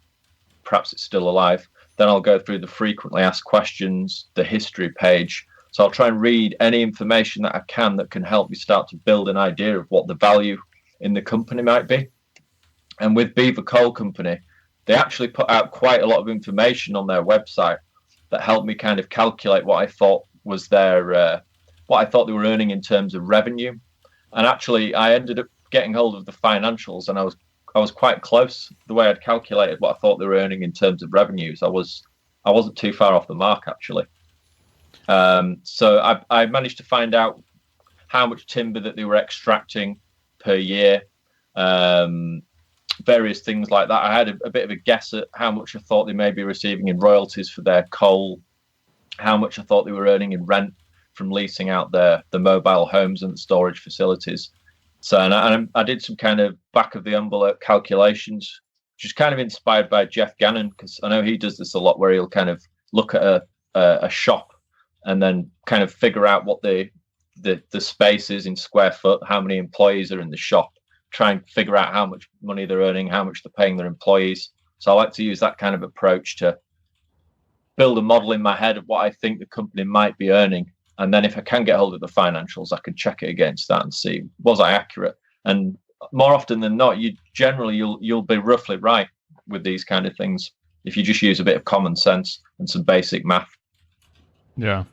Speaker 3: Perhaps it's still alive. Then I'll go through the frequently asked questions, the history page. So I'll try and read any information that I can that can help me start to build an idea of what the value in the company might be. And with Beaver Coal Company, they actually put out quite a lot of information on their website that helped me kind of calculate what I thought was what I thought they were earning in terms of revenue. And actually, I ended up getting hold of the financials, and I was quite close. The way I'd calculated what I thought they were earning in terms of revenues, I wasn't too far off the mark actually. So I managed to find out how much timber that they were extracting per year, various things like that. I had a bit of a guess at how much I thought they may be receiving in royalties for their coal, how much I thought they were earning in rent from leasing out the mobile homes and the storage facilities. So and I did some kind of back of the envelope calculations, which is kind of inspired by Jeff Gannon, because I know he does this a lot, where he'll kind of look at a shop and then kind of figure out what the space is in square foot, how many employees are in the shop, try and figure out how much money they're earning, how much they're paying their employees. So I like to use that kind of approach to build a model in my head of what I think the company might be earning. And then if I can get hold of the financials, I can check it against that and see, was I accurate? And more often than not, you'll be roughly right with these kind of things if you just use a bit of common sense and some basic math.
Speaker 2: Yeah.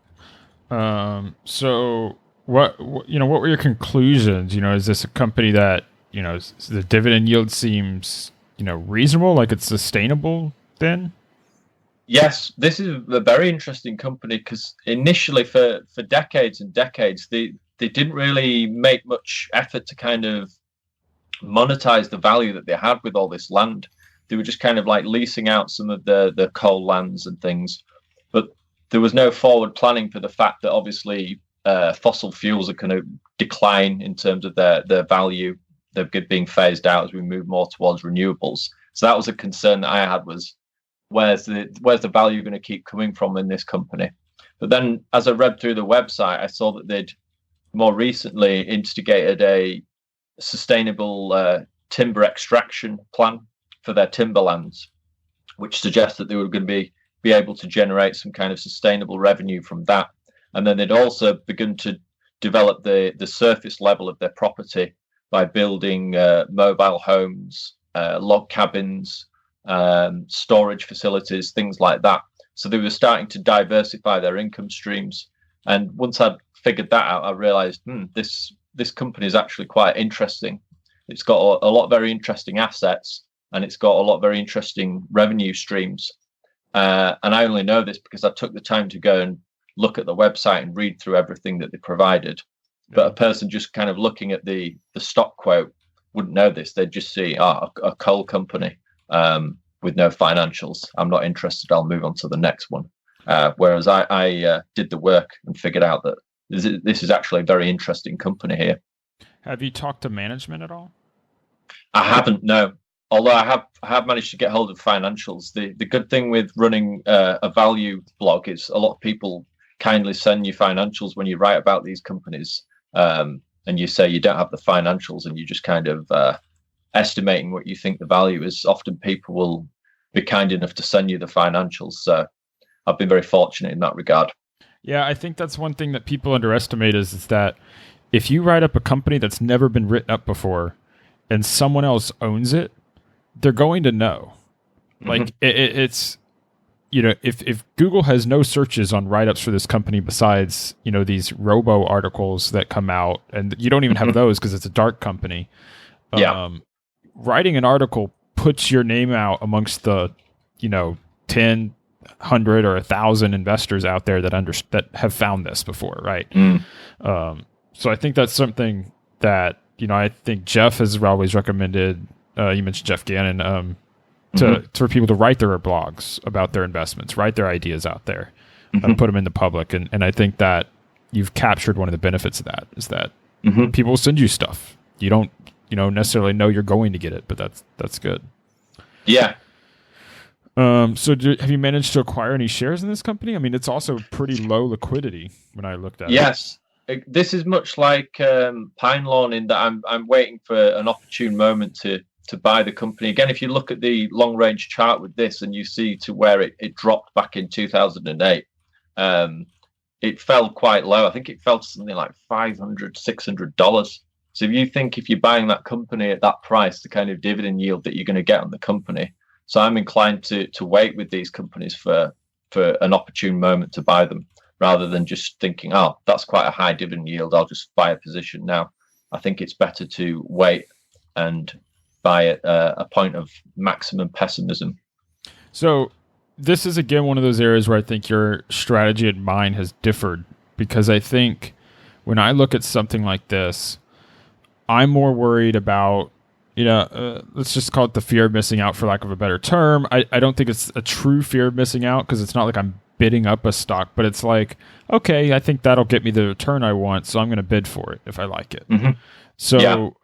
Speaker 2: So what were your conclusions? Is this a company that, the dividend yield seems, reasonable, like it's sustainable then?
Speaker 3: Yes, this is a very interesting company because initially for decades and decades, they didn't really make much effort to kind of monetize the value that they had with all this land. They were just kind of like leasing out some of the coal lands and things. But there was no forward planning for the fact that obviously fossil fuels are going to decline in terms of their value. They're being phased out as we move more towards renewables. So that was a concern that I had, was where's the value going to keep coming from in this company? But then as I read through the website, I saw that they'd more recently instigated a sustainable timber extraction plan for their timberlands, which suggests that they were going to be able to generate some kind of sustainable revenue from that. And then they'd also begun to develop the surface level of their property by building mobile homes, log cabins, storage facilities, things like that. So they were starting to diversify their income streams. And once I'd figured that out, I realized this company is actually quite interesting. It's got a lot of very interesting assets, and it's got a lot of very interesting revenue streams. And I only know this because I took the time to go and look at the website and read through everything that they provided. But a person just kind of looking at the stock quote wouldn't know this. They'd just see a coal company with no financials. I'm not interested. I'll move on to the next one. Whereas I did the work and figured out that this is actually a very interesting company here.
Speaker 2: Have you talked to management at all?
Speaker 3: I haven't, no. Although I have managed to get hold of financials. The good thing with running a value blog is a lot of people kindly send you financials when you write about these companies. And you say you don't have the financials and you just kind of estimating what you think the value is. Often people will be kind enough to send you the financials. So I've been very fortunate in that regard.
Speaker 2: Yeah, I think that's one thing that people underestimate is that if you write up a company that's never been written up before and someone else owns it, they're going to know. Like it's, if Google has no searches on write-ups for this company besides, these robo articles that come out, and you don't even have those because it's a dark company. Writing an article puts your name out amongst the, 10, 100 or 1,000 investors out there that have found this before, right? So I think that's something that, I think Jeff has always recommended. You mentioned Jeff Gannon, for people to write their blogs about their investments, write their ideas out there, put them in the public. And I think that you've captured one of the benefits of that is that people will send you stuff. You don't, necessarily know you're going to get it, but that's good. Yeah. So have you managed to acquire any shares in this company? I mean, it's also pretty low liquidity when I looked at it.
Speaker 3: Yes. This is much like Pinelawn in that I'm waiting for an opportune moment to buy the company. Again, if you look at the long range chart with this and you see to where it dropped back in 2008, it fell quite low. I think it fell to something like $500, $600. So if you're buying that company at that price, the kind of dividend yield that you're going to get on the company. So I'm inclined to wait with these companies for an opportune moment to buy them, rather than just thinking, oh, that's quite a high dividend yield, I'll just buy a position now. I think it's better to wait and buy at a point of maximum pessimism.
Speaker 2: So this is, again, one of those areas where I think your strategy and mine has differed, because I think when I look at something like this, I'm more worried about, let's just call it the fear of missing out, for lack of a better term. I don't think it's a true fear of missing out, because it's not like I'm bidding up a stock, but it's like, okay, I think that'll get me the return I want, so I'm going to bid for it if I like it. So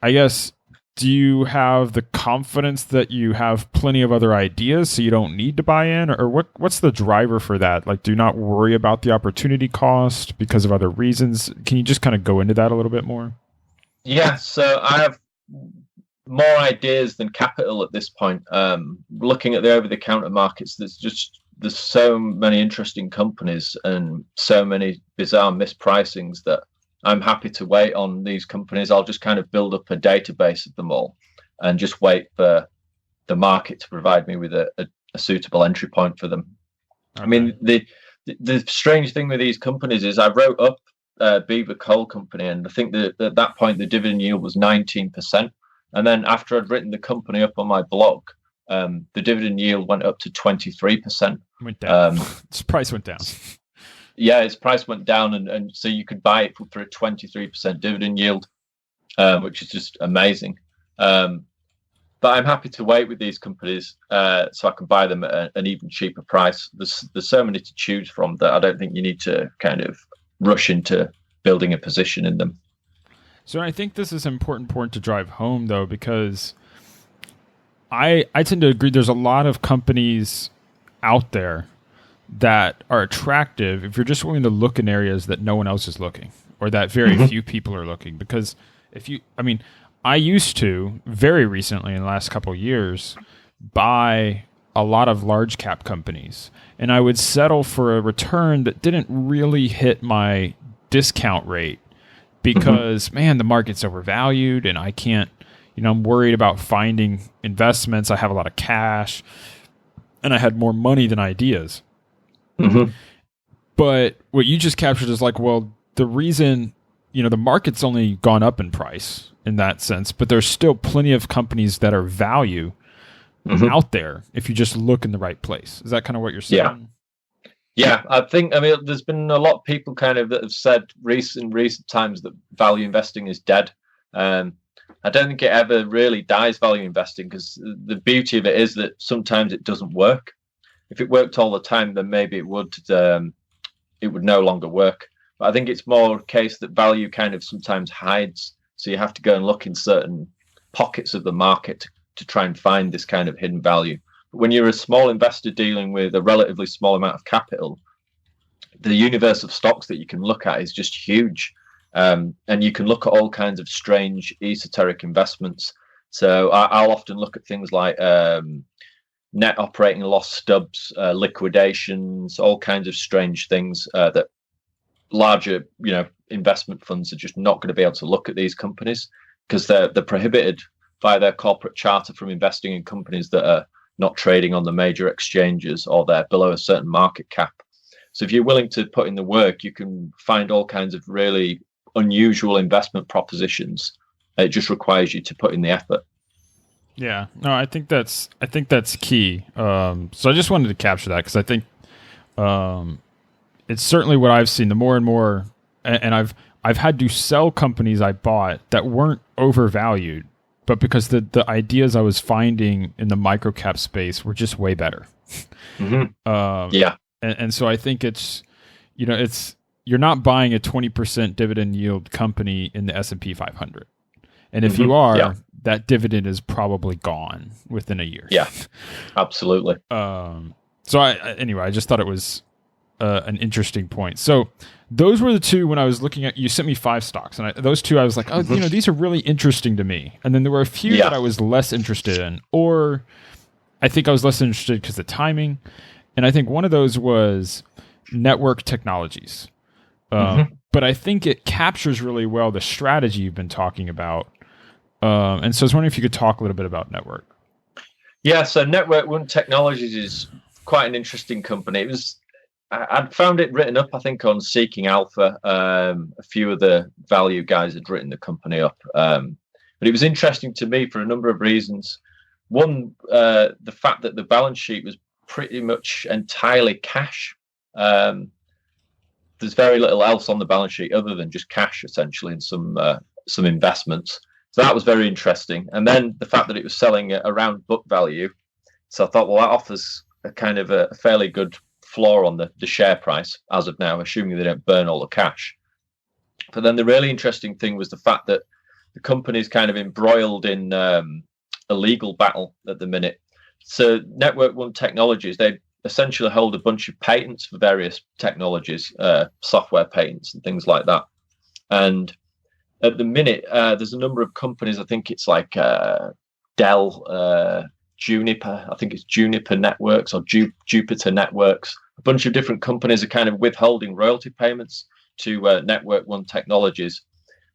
Speaker 2: I guess, do you have the confidence that you have plenty of other ideas so you don't need to buy in, or what's the driver for that? Like, do not worry about the opportunity cost because of other reasons. Can you just kind of go into that a little bit more?
Speaker 3: Yeah, so I have more ideas than capital at this point. Looking at the over-the-counter markets, there's so many interesting companies and so many bizarre mispricings that I'm happy to wait on these companies. I'll just kind of build up a database of them all and just wait for the market to provide me with a suitable entry point for them. Okay. I mean, the strange thing with these companies is I wrote up Beaver Coal Company, and I think that at that point the dividend yield was 19%. And then after I'd written the company up on my blog, the dividend yield went up to 23%.
Speaker 2: Went down. Its price went down.
Speaker 3: Yeah, its price went down, and so you could buy it for a 23% dividend yield, which is just amazing. But I'm happy to wait with these companies so I can buy them at an even cheaper price. There's so many to choose from that I don't think you need to kind of rush into building a position in them.
Speaker 2: So I think this is an important point to drive home, though, because I tend to agree there's a lot of companies out there that are attractive if you're just willing to look in areas that no one else is looking, or that very few people are looking. Because I used to, very recently in the last couple of years, buy a lot of large cap companies, and I would settle for a return that didn't really hit my discount rate because, man, the market's overvalued and I can't, I'm worried about finding investments. I have a lot of cash and I had more money than ideas. But what you just captured is like, well, the reason, the market's only gone up in price in that sense, but there's still plenty of companies that are value out there if you just look in the right place. Is that kind of what you're saying?
Speaker 3: Yeah, I think, there's been a lot of people kind of that have said in recent times that value investing is dead. I don't think it ever really dies, value investing, because the beauty of it is that sometimes it doesn't work. If it worked all the time, then maybe it would no longer work. But I think it's more a case that value kind of sometimes hides. So you have to go and look in certain pockets of the market to try and find this kind of hidden value. But when you're a small investor dealing with a relatively small amount of capital, the universe of stocks that you can look at is just huge. And you can look at all kinds of strange esoteric investments. So I'll often look at things like net operating loss stubs, liquidations, all kinds of strange things that larger, investment funds are just not going to be able to look at these companies because they're prohibited by their corporate charter from investing in companies that are not trading on the major exchanges or they're below a certain market cap. So if you're willing to put in the work, you can find all kinds of really unusual investment propositions. It just requires you to put in the effort.
Speaker 2: Yeah, no, I think that's key. So I just wanted to capture that because I think it's certainly what I've seen. The more and more, and I've had to sell companies I bought that weren't overvalued, but because the ideas I was finding in the microcap space were just way better. And so I think it's you're not buying a 20% dividend yield company in the S&P 500. And if you are, that dividend is probably gone within a year.
Speaker 3: Yeah, absolutely.
Speaker 2: So I just thought it was an interesting point. So those were the two when I was looking at, you sent me 5 stocks, and those two I was like, these are really interesting to me. And then there were a few that I was less interested in, or I think I was less interested because of timing. And I think one of those was network technologies. But I think it captures really well the strategy you've been talking about. And so I was wondering if you could talk a little bit about network.
Speaker 3: Yeah, so Network One Technologies is quite an interesting company. I'd found it written up, I think, on Seeking Alpha. A few of the value guys had written the company up. But it was interesting to me for a number of reasons. One, the fact that the balance sheet was pretty much entirely cash. There's very little else on the balance sheet other than just cash, essentially, and some investments. So that was very interesting. And then the fact that it was selling at around book value. So I thought, well, that offers a kind of a fairly good floor on the share price as of now, assuming they don't burn all the cash. But then the really interesting thing was the fact that the company's kind of embroiled in a legal battle at the minute. So Network One Technologies, they essentially hold a bunch of patents for various technologies, software patents and things like that. And at the minute, there's a number of companies, I think it's like Dell, Juniper, I think it's Juniper Networks or Jupiter Networks. A bunch of different companies are kind of withholding royalty payments to Network One Technologies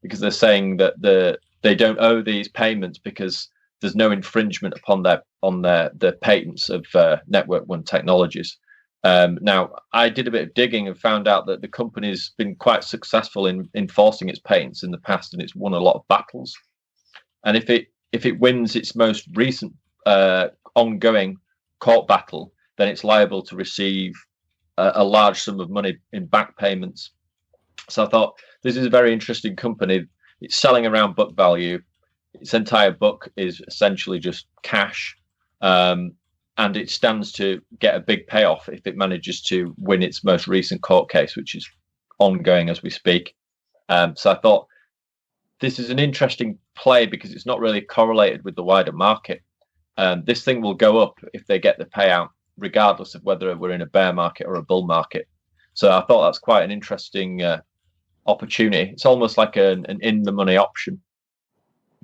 Speaker 3: because they're saying that they don't owe these payments because there's no infringement upon the patents of Network One Technologies. Now, I did a bit of digging and found out that the company's been quite successful in enforcing its patents in the past, and it's won a lot of battles. And if it wins its most recent ongoing court battle, then it's liable to receive a large sum of money in back payments. So I thought this is a very interesting company. It's selling around book value. Its entire book is essentially just cash. And it stands to get a big payoff if it manages to win its most recent court case, which is ongoing as we speak. So I thought this is an interesting play because it's not really correlated with the wider market. This thing will go up if they get the payout, regardless of whether we're in a bear market or a bull market. So I thought that's quite an interesting opportunity. It's almost like an in-the-money option.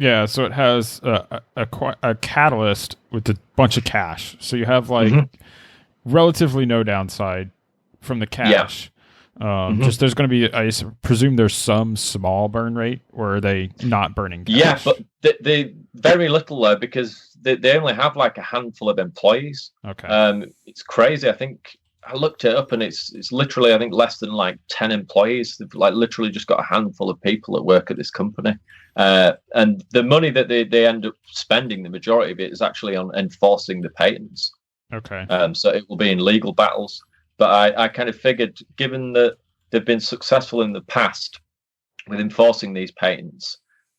Speaker 2: Yeah, so it has a catalyst with a bunch of cash. So you have relatively no downside from the cash. Yeah. Just there's going to be, I presume there's some small burn rate, or are they not burning cash?
Speaker 3: Yeah, but they very little though, because they only have like a handful of employees.
Speaker 2: Okay.
Speaker 3: It's crazy. I think I looked it up and it's literally, I think, less than like 10 employees. They've like literally just got a handful of people that work at this company. And the money that they end up spending, the majority of it is actually on enforcing the patents.
Speaker 2: Okay.
Speaker 3: So it will be in legal battles. But I kind of figured, given that they've been successful in the past with enforcing these patents,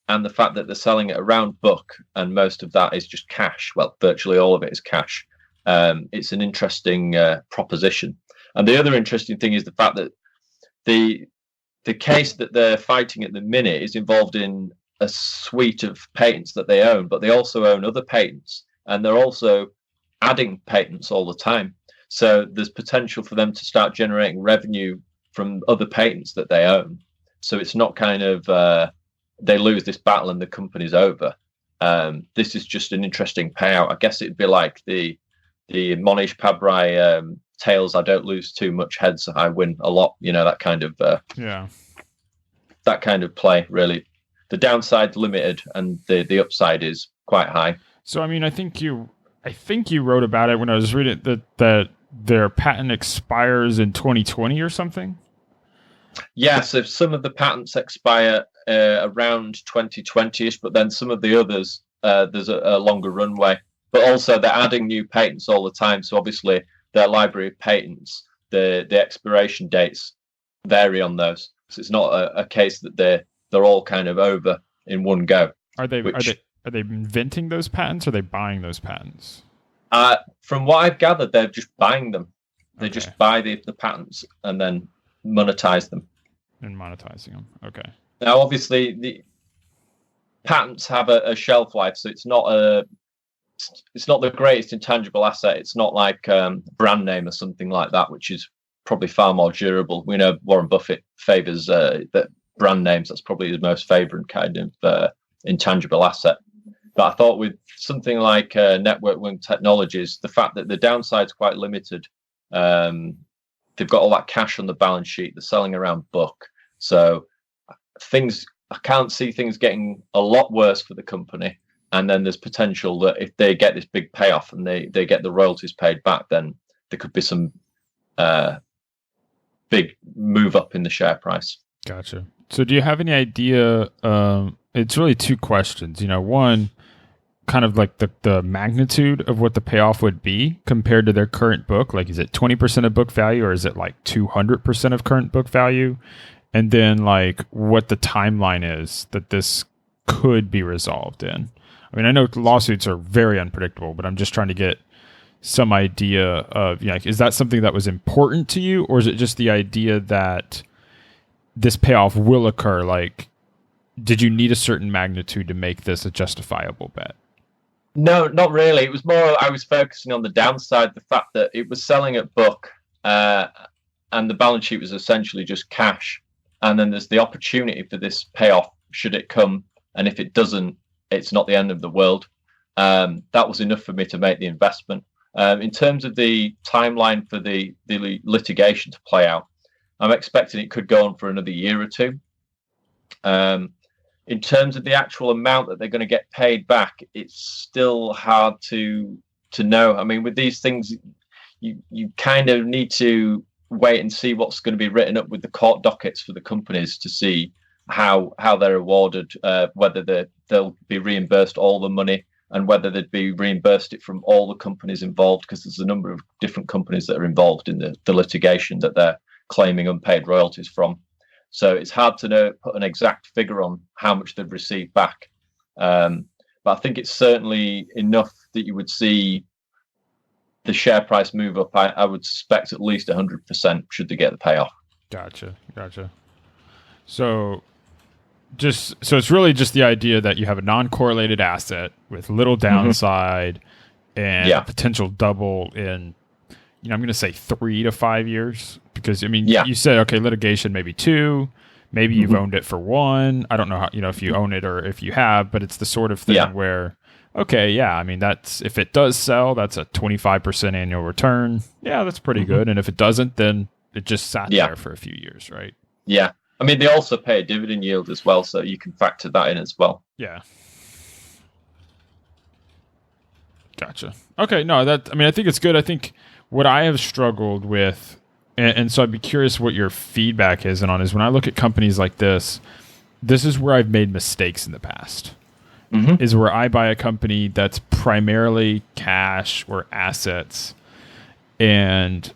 Speaker 3: and the fact that they're selling it around book, and most of that is just cash. Well, virtually all of it is cash. It's an interesting proposition. And the other interesting thing is the fact that the case that they're fighting at the minute is involved in a suite of patents that they own, but they also own other patents, and they're also adding patents all the time. So there's potential for them to start generating revenue from other patents that they own. So it's not kind of they lose this battle and the company's over. This is just an interesting payout. I guess it'd be like the Monish Pabrai tails. I don't lose too much, heads I win a lot. You know, that kind of that kind of play. Really, the downside's limited and the upside is quite high.
Speaker 2: So I mean, I think you wrote about it when I was reading that their patent expires in 2020 or something.
Speaker 3: Yes, if some of the patents expire around 2020ish, but then some of the others there's a longer runway. But also they're adding new patents all the time. So obviously their library of patents, the expiration dates vary on those. So it's not a case that they're all kind of over in one go.
Speaker 2: Are they inventing those patents, or are they buying those patents?
Speaker 3: From what I've gathered, they're just buying them. They just buy the patents and then monetize them.
Speaker 2: And monetizing them. Okay.
Speaker 3: Now, obviously, the patents have a shelf life, so it's not the greatest intangible asset. It's not like brand name or something like that, which is probably far more durable. We know Warren Buffett favors that brand names. That's probably his most favorite kind of intangible asset. But I thought with something like Network One Technologies, the fact that the downside's quite limited, they've got all that cash on the balance sheet. They're selling around book. So I can't see things getting a lot worse for the company. And then there's potential that if they get this big payoff and they get the royalties paid back, then there could be some big move up in the share price.
Speaker 2: Gotcha. So do you have any idea? It's really two questions. One, kind of like the magnitude of what the payoff would be compared to their current book. Like, is it 20% of book value, or is it like 200% of current book value? And then like what the timeline is that this could be resolved in. I mean, I know lawsuits are very unpredictable, but I'm just trying to get some idea of, like, is that something that was important to you, or is it just the idea that this payoff will occur? Like, did you need a certain magnitude to make this a justifiable bet?
Speaker 3: No, not really. It was more, I was focusing on the downside, the fact that it was selling at book and the balance sheet was essentially just cash. And then there's the opportunity for this payoff should it come. And if it doesn't, it's not the end of the world. That was enough for me to make the investment. In terms of the timeline for the litigation to play out, I'm expecting it could go on for another year or two. In terms of the actual amount that they're going to get paid back, it's still hard to know. I mean, with these things, you kind of need to wait and see what's going to be written up with the court dockets for the companies to see how they're awarded, whether they'll be reimbursed all the money and whether they'd be reimbursed it from all the companies involved, because there's a number of different companies that are involved in the litigation that they're claiming unpaid royalties from. So it's hard to put an exact figure on how much they've received back. But I think it's certainly enough that you would see the share price move up. I would suspect at least 100% should they get the payoff.
Speaker 2: Gotcha. So it's really just the idea that you have a non-correlated asset with little downside and a potential double in, I'm going to say 3 to 5 years, because you said, okay, litigation maybe 2, maybe you've owned it for 1. I don't know how, if you own it or if you have, but it's the sort of thing where, okay, that's, if it does sell, that's a 25% annual return. Yeah, that's pretty good. And if it doesn't, then it just sat there for a few years, right?
Speaker 3: Yeah. I mean, they also pay a dividend yield as well, so you can factor that in as well.
Speaker 2: Yeah. Gotcha. Okay, no, I think it's good. I think what I have struggled with, and so I'd be curious what your feedback is on, is when I look at companies like this is where I've made mistakes in the past. Is where I buy a company that's primarily cash or assets, and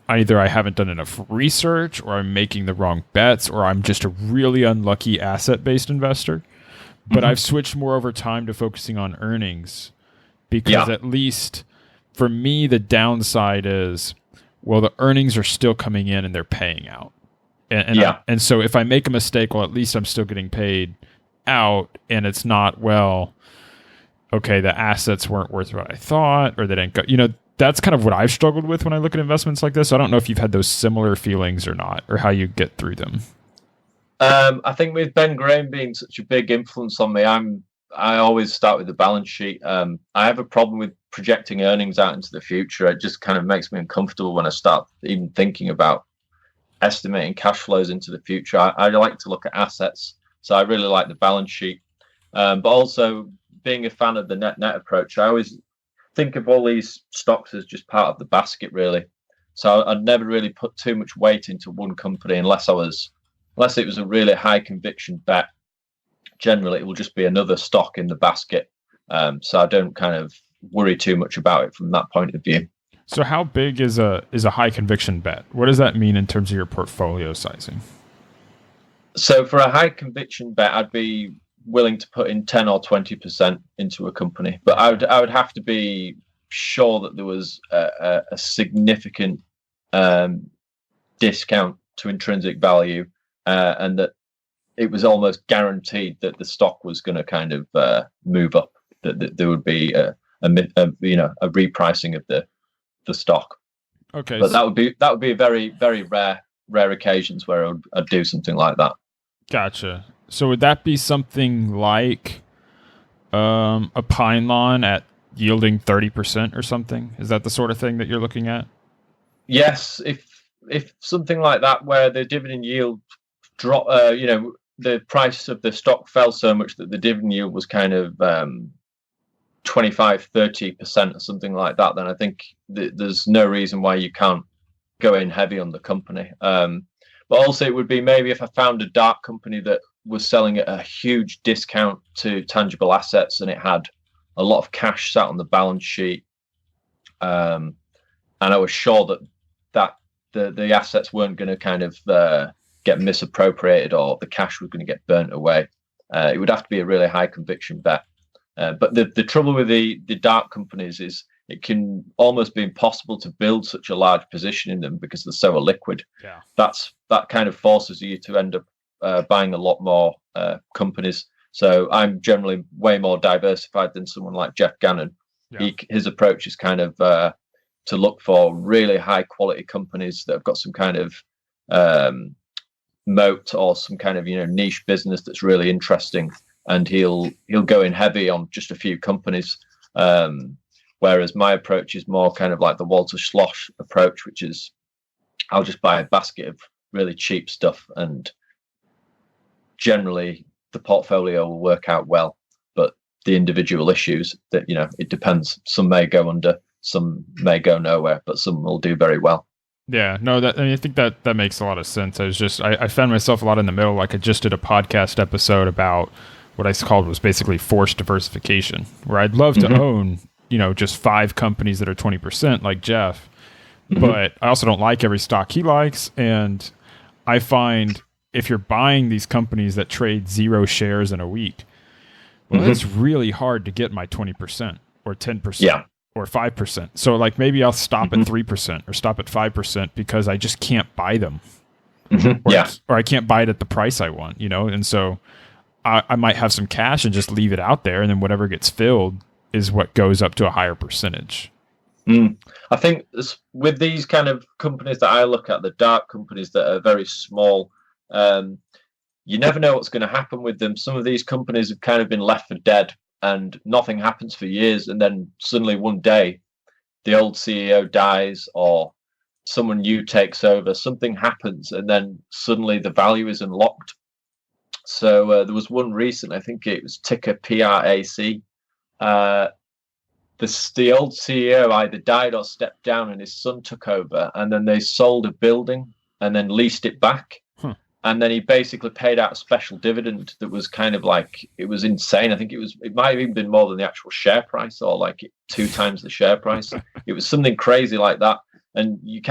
Speaker 2: either I haven't done enough research, or I'm making the wrong bets, or I'm just a really unlucky asset-based investor. But I've switched more over time to focusing on earnings, because at least for me, the downside is, well, the earnings are still coming in and they're paying out. And so if I make a mistake, well, at least I'm still getting paid out, and it's not, well, okay, the assets weren't worth what I thought, or they didn't go, that's kind of what I've struggled with when I look at investments like this. I don't know if you've had those similar feelings or not, or how you get through them.
Speaker 3: I think with Ben Graham being such a big influence on me, I always start with the balance sheet. I have a problem with projecting earnings out into the future. It just kind of makes me uncomfortable when I start even thinking about estimating cash flows into the future. I like to look at assets, so I really like the balance sheet. But also, being a fan of the net approach, I always think of all these stocks as just part of the basket, really. So I'd never really put too much weight into one company unless it was a really high conviction bet. Generally, it will just be another stock in the basket. So I don't kind of worry too much about it from that point of view.
Speaker 2: So how big is a high conviction bet? What does that mean in terms of your portfolio sizing?
Speaker 3: So for a high conviction bet, I'd be willing to put in 10 or 20% into a company, but I would have to be sure that there was a significant discount to intrinsic value, and that it was almost guaranteed that the stock was going to kind of move up, that there would be a repricing of the stock.
Speaker 2: Okay,
Speaker 3: but that would be a very, very rare occasions where I'd do something like that.
Speaker 2: Gotcha. So would that be something like a Pinelawn at yielding 30% or something? Is that the sort of thing that you're looking at?
Speaker 3: Yes, if something like that, where the dividend yield drop, the price of the stock fell so much that the dividend yield was kind of 25-30% or something like that, then I think there's no reason why you can't go in heavy on the company. But also, it would be maybe if I found a dark company that was selling at a huge discount to tangible assets, and it had a lot of cash sat on the balance sheet, and I was sure that the assets weren't going to kind of get misappropriated, or the cash was going to get burnt away. It would have to be a really high conviction bet. But the trouble with the dark companies is it can almost be impossible to build such a large position in them because they're so illiquid.
Speaker 2: Yeah.
Speaker 3: That kind of forces you to end up buying a lot more companies. So I'm generally way more diversified than someone like Jeff Gannon. Yeah. His approach is kind of to look for really high quality companies that have got some kind of moat or some kind of niche business that's really interesting, and he'll go in heavy on just a few companies. Whereas my approach is more kind of like the Walter Schloss approach, which is I'll just buy a basket of really cheap stuff, and generally the portfolio will work out well. But the individual issues that, it depends. Some may go under, some may go nowhere, but some will do very well.
Speaker 2: Yeah, no, I think that makes a lot of sense. I found myself a lot in the middle. Like I just did a podcast episode about what I called was basically forced diversification, where I'd love to own, just 5 companies that are 20% like Jeff, but I also don't like every stock he likes. And I find if you're buying these companies that trade 0 shares in a week, well, it's really hard to get my 20% or 10% or 5%. So like maybe I'll stop at 3% or stop at 5% because I just can't buy them. Or I can't buy it at the price I want, and so I might have some cash and just leave it out there, and then whatever gets filled is what goes up to a higher percentage.
Speaker 3: I think with these kind of companies that I look at, the dark companies that are very small, you never know what's going to happen with them. Some of these companies have kind of been left for dead and nothing happens for years. And then suddenly one day the old CEO dies or someone new takes over, something happens, and then suddenly the value is unlocked. So there was one recent, I think it was ticker PRAC. The old CEO either died or stepped down and his son took over, and then they sold a building and then leased it back. And then he basically paid out a special dividend that was kind of like, it was insane. I think it might have even been more than the actual share price, or like 2 times the share price. It was something crazy like that. And you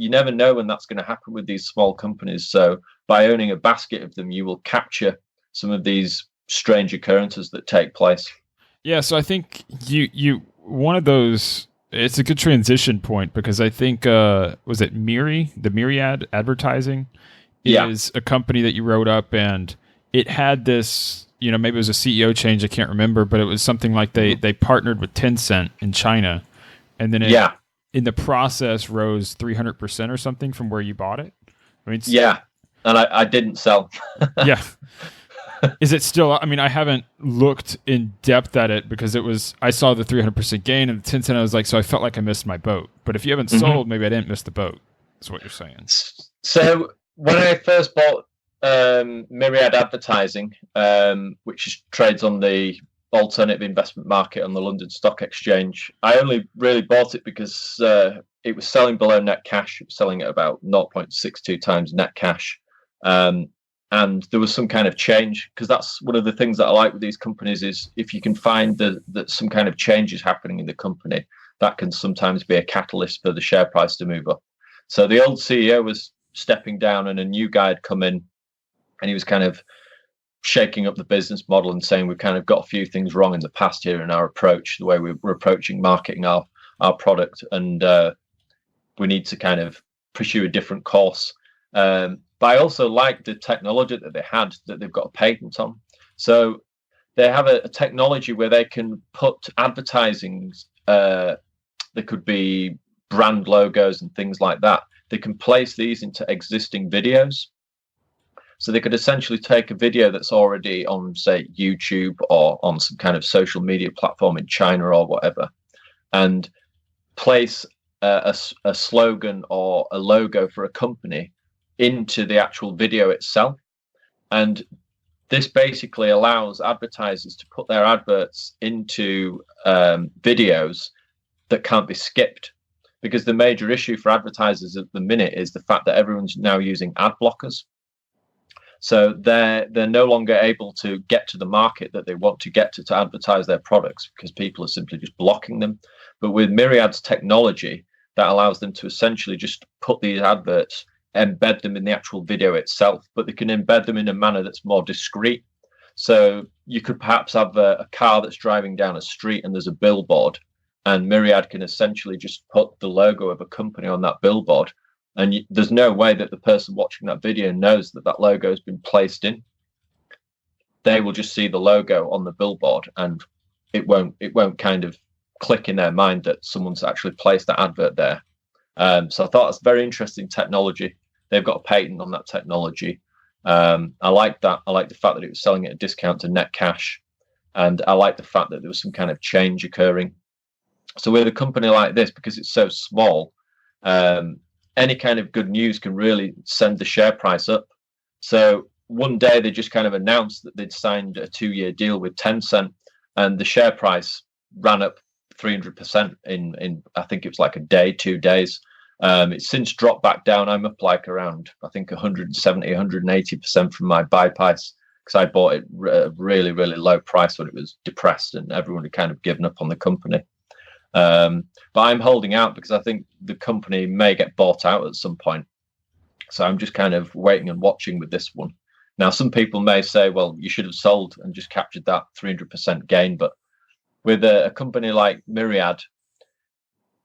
Speaker 3: never know when that's going to happen with these small companies. So by owning a basket of them, you will capture some of these strange occurrences that take place. Yeah.
Speaker 2: So I think you one of those, it's a good transition point, because I think, was it MIRI, the Mirriad Advertising? Is a company that you wrote up, and it had this, maybe it was a CEO change, I can't remember, but it was something like they partnered with Tencent in China, and then it, in the process, rose 300% or something from where you bought it. I mean,
Speaker 3: and I didn't sell.
Speaker 2: Is it still? I mean, I haven't looked in depth at it because I saw the 300% gain, and the Tencent, I was like, so I felt like I missed my boat. But if you haven't sold, maybe I didn't miss the boat. That's what you're saying.
Speaker 3: So when I first bought Mirriad Advertising, which trades on the alternative investment market on the London Stock Exchange, I only really bought it because it was selling below net cash. It was selling at about 0.62 times net cash. And there was some kind of change, because that's one of the things that I like with these companies is if you can find that some kind of change is happening in the company, that can sometimes be a catalyst for the share price to move up. So the old CEO was stepping down and a new guy had come in, and he was kind of shaking up the business model and saying we've kind of got a few things wrong in the past here in our approach, the way we're approaching marketing our product, and we need to kind of pursue a different course. But I also like the technology that they had, that they've got a patent on. So they have a technology where they can put advertising, they could be brand logos and things like that. They can place these into existing videos. So they could essentially take a video that's already on, say, YouTube or on some kind of social media platform in China or whatever, and place a slogan or a logo for a company into the actual video itself. And this basically allows advertisers to put their adverts into videos that can't be skipped. Because the major issue for advertisers at the minute is the fact that everyone's now using ad blockers. So they're no longer able to get to the market that they want to get to advertise their products, because people are simply just blocking them. But with Mirriad's technology, that allows them to essentially just put these adverts, embed them in the actual video itself, but they can embed them in a manner that's more discreet. So you could perhaps have a car that's driving down a street and there's a billboard, and Mirriad can essentially just put the logo of a company on that billboard. And there's no way that the person watching that video knows that that logo has been placed in. They will just see the logo on the billboard, and it won't kind of click in their mind that someone's actually placed that advert there. So I thought that's very interesting technology. They've got a patent on that technology. I like that. I like the fact that it was selling at a discount to net cash. And I like the fact that there was some kind of change occurring. So with a company like this, because it's so small, any kind of good news can really send the share price up. So one day they just kind of announced that they'd signed a 2-year deal with Tencent, and the share price ran up 300% in I think it was like a day, 2 days. It's since dropped back down. I'm up like around, I think, 170, 180% from my buy price, because I bought it at a really, really low price when it was depressed and everyone had kind of given up on the company. But I'm holding out because I think the company may get bought out at some point. So I'm just kind of waiting and watching with this one. Now, some people may say, well, you should have sold and just captured that 300% gain. But with a company like Mirriad,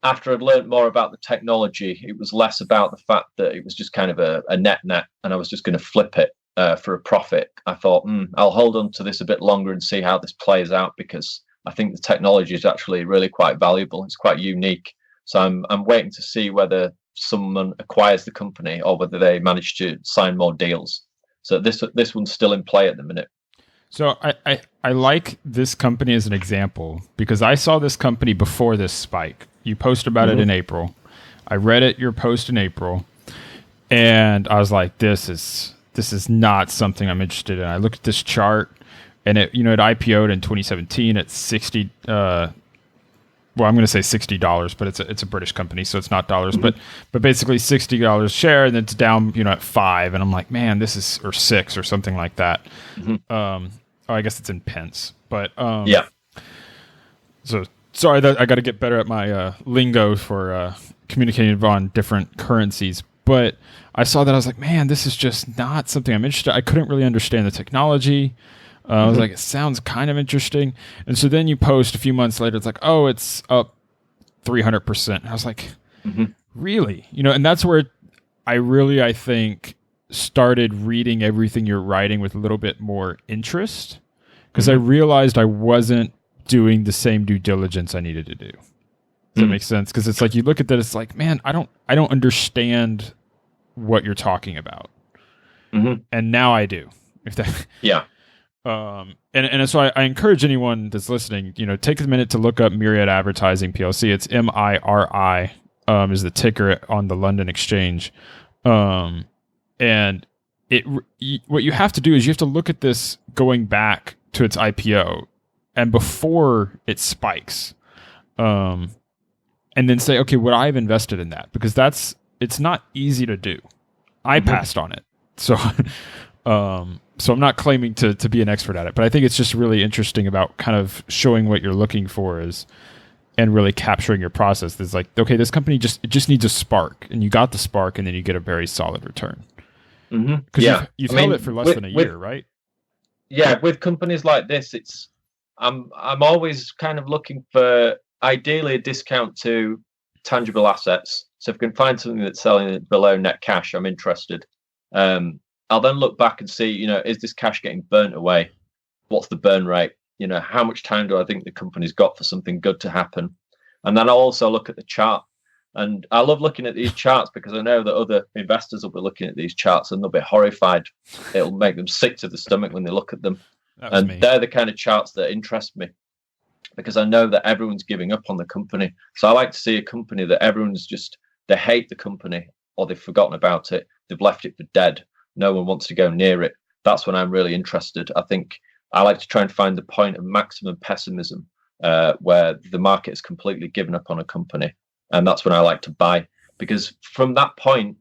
Speaker 3: after I'd learned more about the technology, it was less about the fact that it was just kind of a net, and I was just going to flip it for a profit. I thought, I'll hold on to this a bit longer and see how this plays out, because I think the technology is actually really quite valuable. It's quite unique. So I'm waiting to see whether someone acquires the company or whether they manage to sign more deals. So this one's still in play at the minute.
Speaker 2: So I like this company as an example because I saw this company before this spike. You posted about it in April. I read your post in April, and I was like, this is not something I'm interested in. I looked at this chart, and it IPO'd in 2017 at 60. Well, I'm going to say $60, but it's a British company, so it's not dollars. But basically $60 share, and it's down at 5, and I'm like, man, this is, or 6 or something like that. I guess it's in pence, but
Speaker 3: yeah.
Speaker 2: So sorry that I got to get better at my lingo for communicating on different currencies. But I saw that, I was like, man, this is just not something I'm interested in. I couldn't really understand the technology. I was like, it sounds kind of interesting. And so then you post a few months later, it's like, oh, it's up 300%. And I was like, really? And that's where I think, started reading everything you're writing with a little bit more interest, because I realized I wasn't doing the same due diligence I needed to do. Does that make sense? Because it's like, you look at that, it's like, man, I don't understand what you're talking about. And now I do. If that,
Speaker 3: yeah.
Speaker 2: And so I encourage anyone that's listening, take a minute to look up Mirriad Advertising PLC. It's MIRI, is the ticker on the London Exchange. And what you have to do is you have to look at this going back to its IPO and before it spikes, and then say, okay, would I have invested in that? Because it's not easy to do. I passed on it. So, so I'm not claiming to be an expert at it, but I think it's just really interesting about kind of showing what you're looking for and really capturing your process. It's like, okay, this company just needs a spark, and you got the spark, and then you get a very solid return. Because you've held it for less than a year, right?
Speaker 3: Yeah, with companies like this, I'm always kind of looking for ideally a discount to tangible assets. So if I can find something that's selling below net cash, I'm interested. I'll then look back and see, is this cash getting burnt away? What's the burn rate? How much time do I think the company's got for something good to happen? And then I'll also look at the chart. And I love looking at these charts because I know that other investors will be looking at these charts and they'll be horrified. It'll make them sick to the stomach when they look at them. And they're the kind of charts that interest me, because I know that everyone's giving up on the company. So I like to see a company that everyone's they hate the company, or they've forgotten about it. They've left it for dead. No one wants to go near it. That's when I'm really interested. I think I like to try and find the point of maximum pessimism where the market has completely given up on a company. And that's when I like to buy, because from that point,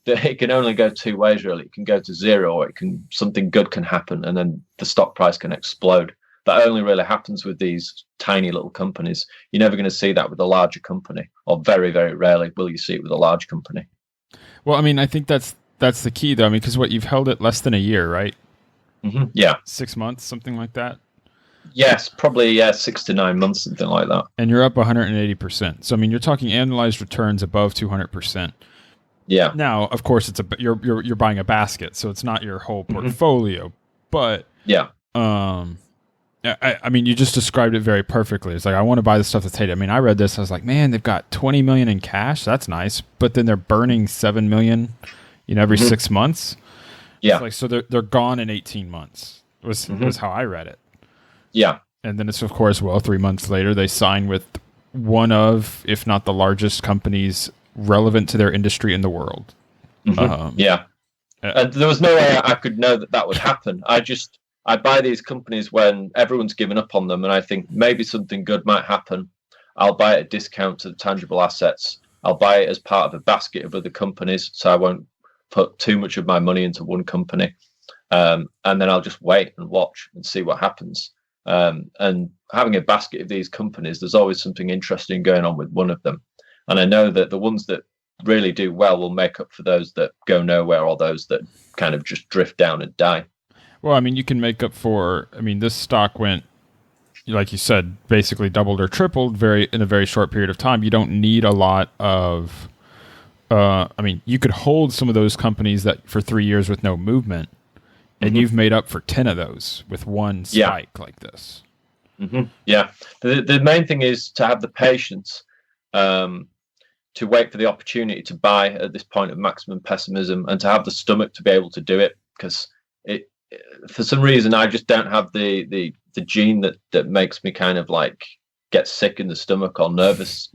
Speaker 3: it can only go two ways, really. It can go to zero, or something good can happen, and then the stock price can explode. That only really happens with these tiny little companies. You're never going to see that with a larger company, or very, very rarely will you see it with a large company.
Speaker 2: Well, I mean, I think that's the key, though. I mean, because you've held it less than a year, right?
Speaker 3: Yeah.
Speaker 2: 6 months, something like that.
Speaker 3: Yes, probably 6 to 9 months, something like that.
Speaker 2: And you're up 180%. So I mean, you're talking annualized returns above 200%.
Speaker 3: Yeah.
Speaker 2: Now, of course, you're buying a basket, so it's not your whole portfolio. But
Speaker 3: yeah,
Speaker 2: I mean, you just described it very perfectly. It's like, I want to buy the stuff that's hated. I mean, I read this, I was like, man, they've got $20 million in cash. That's nice, but then they're burning $7 million, every 6 months.
Speaker 3: Yeah.
Speaker 2: It's like, so they're gone in 18 months. Was how I read it.
Speaker 3: Yeah.
Speaker 2: And then it's, of course, 3 months later, they sign with one of, if not the largest companies relevant to their industry in the world.
Speaker 3: And there was no way I could know that would happen. I buy these companies when everyone's given up on them, and I think maybe something good might happen. I'll buy it at a discount to the tangible assets. I'll buy it as part of a basket of other companies, so I won't put too much of my money into one company. And then I'll just wait and watch and see what happens. And having a basket of these companies, there's always something interesting going on with one of them. And I know that the ones that really do well will make up for those that go nowhere, or those that kind of just drift down and die.
Speaker 2: Well, I mean, you can make up for, this stock went, like you said, basically doubled or tripled in a very short period of time. You don't need a lot of, you could hold some of those companies that for 3 years with no movement, and you've made up for 10 of those with one spike like this.
Speaker 3: Yeah. The main thing is to have the patience to wait for the opportunity to buy at this point of maximum pessimism, and to have the stomach to be able to do it, because for some reason I just don't have the gene that makes me kind of like get sick in the stomach or nervous.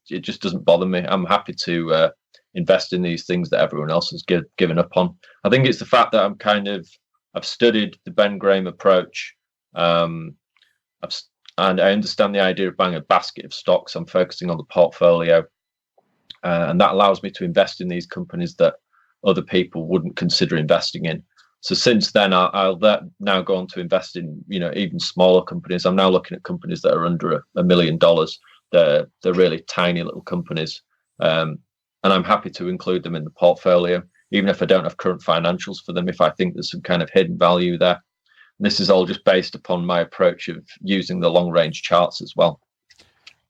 Speaker 3: It just doesn't bother me. I'm happy to invest in these things that everyone else has given up on. I think it's the fact that I've studied the Ben Graham approach, and I understand the idea of buying a basket of stocks. I'm focusing on the portfolio, and that allows me to invest in these companies that other people wouldn't consider investing in. So since then, I'll now go on to invest in even smaller companies. I'm now looking at companies that are under $1 million. They're really tiny little companies, and I'm happy to include them in the portfolio, even if I don't have current financials for them, if I think there's some kind of hidden value there. And this is all just based upon my approach of using the long-range charts as well.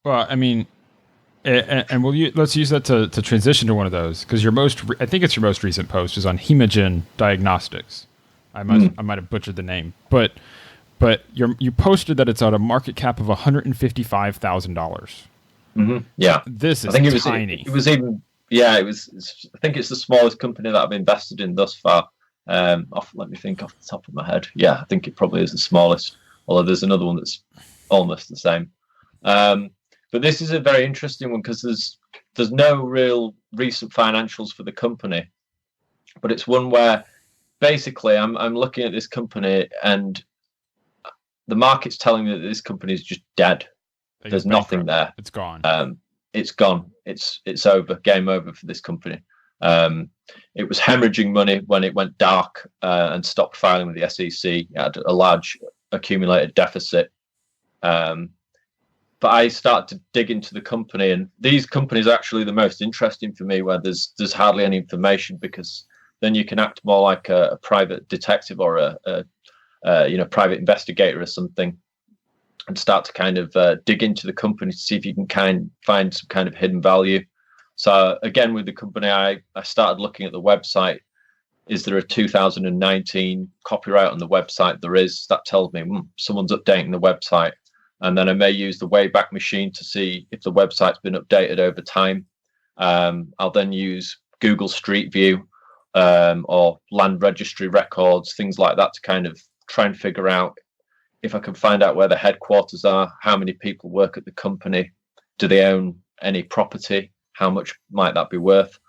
Speaker 2: Well, and let's use that to transition to one of those, because I think it's your most recent post is on Hemagen Diagnostics. I might have butchered the name, but you posted that it's at a market cap of $155,000.
Speaker 3: Yeah,
Speaker 2: this is tiny.
Speaker 3: It was even. Yeah, I think it's the smallest company that I've invested in thus far. Let me think off the top of my head. Yeah, I think it probably is the smallest. Although there's another one that's almost the same. But this is a very interesting one because there's no real recent financials for the company, but it's one where basically I'm looking at this company and the market's telling me that this company is just dead. There's nothing there.
Speaker 2: It's gone.
Speaker 3: It's gone. It's over. Game over for this company. It was hemorrhaging money when it went dark and stopped filing with the SEC. It had a large accumulated deficit. But I started to dig into the company, and these companies are actually the most interesting for me, where there's hardly any information, because then you can act more like a private detective or a private investigator or something, and start to kind of dig into the company to see if you can find some kind of hidden value. So again, with the company, I started looking at the website. Is there a 2019 copyright on the website? There is. That tells me someone's updating the website. And then I may use the Wayback Machine to see if the website's been updated over time. I'll then use Google Street View or land registry records, things like that, to kind of try and figure out if I can find out where the headquarters are, how many people work at the company, do they own any property, how much might that be worth.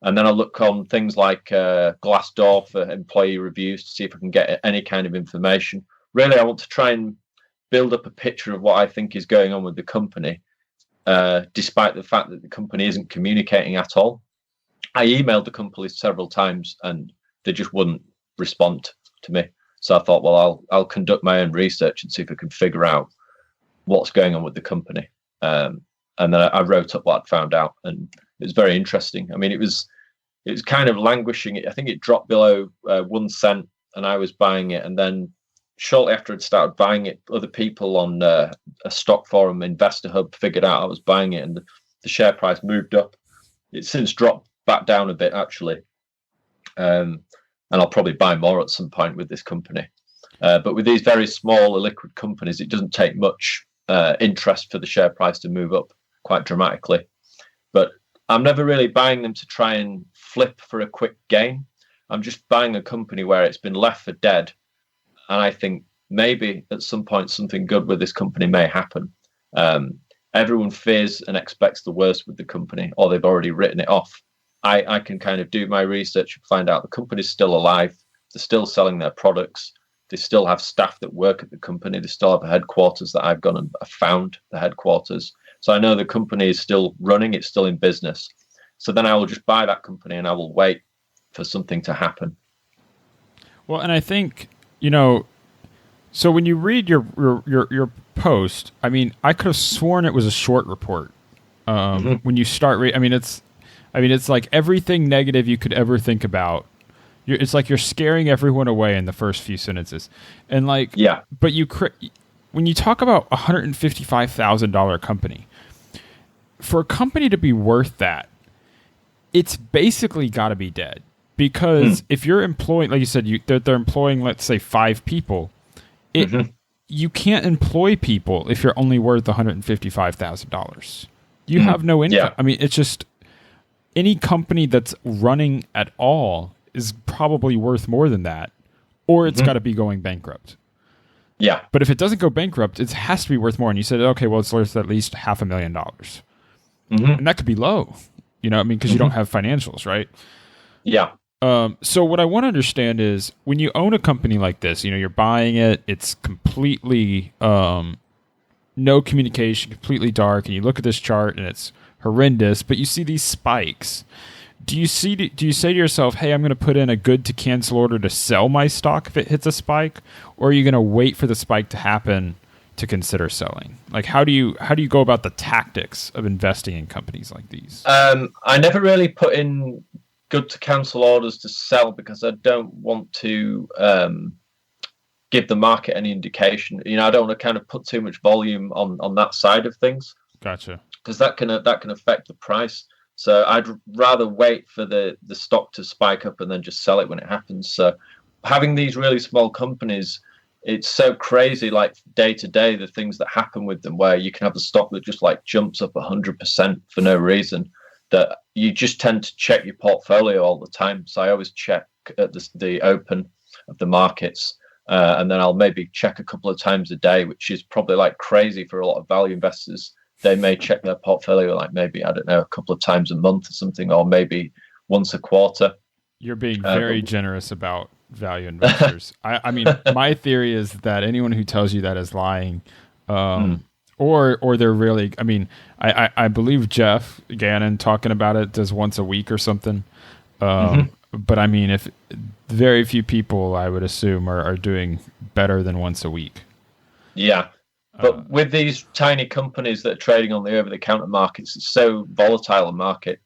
Speaker 3: And then I'll look on things like Glassdoor for employee reviews to see if I can get any kind of information. Really, I want to try and build up a picture of what I think is going on with the company, despite the fact that the company isn't communicating at all. I emailed the company several times and they just wouldn't respond to me. So I thought, well, I'll conduct my own research and see if I can figure out what's going on with the company. And then I wrote up what I'd found out, and it was very interesting. It was kind of languishing. I think it dropped below 1 cent, and I was buying it, and then shortly after I'd started buying it, other people on a stock forum, Investor Hub, figured out I was buying it, and the share price moved up. It's since dropped back down a bit, actually. And I'll probably buy more at some point with this company. But with these very small illiquid companies, it doesn't take much interest for the share price to move up quite dramatically. But I'm never really buying them to try and flip for a quick gain. I'm just buying a company where it's been left for dead. And I think maybe at some point something good with this company may happen. everyone fears and expects the worst with the company, or they've already written it off. I can kind of do my research and find out the company's still alive. They're still selling their products. They still have staff that work at the company. They still have a headquarters that I've gone and found the headquarters. So I know the company is still running. It's still in business. So then I will just buy that company and I will wait for something to happen.
Speaker 2: Well, and I think, so when you read your post, I mean, I could have sworn it was a short report. When you start reading, it's like everything negative you could ever think about. It's like you're scaring everyone away in the first few sentences, and but when you talk about $155,000 company, for a company to be worth that, it's basically got to be dead. Because if you're employing, like you said, they're employing, let's say, 5 people, you can't employ people if you're only worth $155,000. You have no income. Yeah. I mean, it's just any company that's running at all is probably worth more than that, or it's got to be going bankrupt.
Speaker 3: Yeah.
Speaker 2: But if it doesn't go bankrupt, it has to be worth more. And you said, okay, well, it's worth at least $500,000. And that could be low, because you don't have financials, right?
Speaker 3: Yeah.
Speaker 2: So what I want to understand is when you own a company like this, you're buying it, it's completely no communication, completely dark, and you look at this chart and it's horrendous, but you see these spikes. Do you say to yourself, hey, I'm going to put in a good to cancel order to sell my stock if it hits a spike, or are you going to wait for the spike to happen to consider selling? Like, how do you go about the tactics of investing in companies like these?
Speaker 3: I never really put in good to cancel orders to sell because I don't want to give the market any indication. I don't want to kind of put too much volume on that side of things.
Speaker 2: Gotcha.
Speaker 3: Because that can affect the price. So I'd rather wait for the stock to spike up and then just sell it when it happens. So having these really small companies, it's so crazy, like day to day, the things that happen with them, where you can have a stock that just like jumps up 100% for no reason, that you just tend to check your portfolio all the time. So I always check at the open of the markets, and then I'll maybe check a couple of times a day, which is probably like crazy for a lot of value investors. They may check their portfolio like maybe, I don't know, a couple of times a month or something, or maybe once a quarter.
Speaker 2: You're being very generous about value investors. I mean, my theory is that anyone who tells you that is lying, or they're really, I mean, I believe Jeff Gannon talking about it does once a week or something. But I mean, if very few people, I would assume, are doing better than once a week.
Speaker 3: Yeah. But with these tiny companies that are trading on the over-the-counter markets, it's so volatile a market.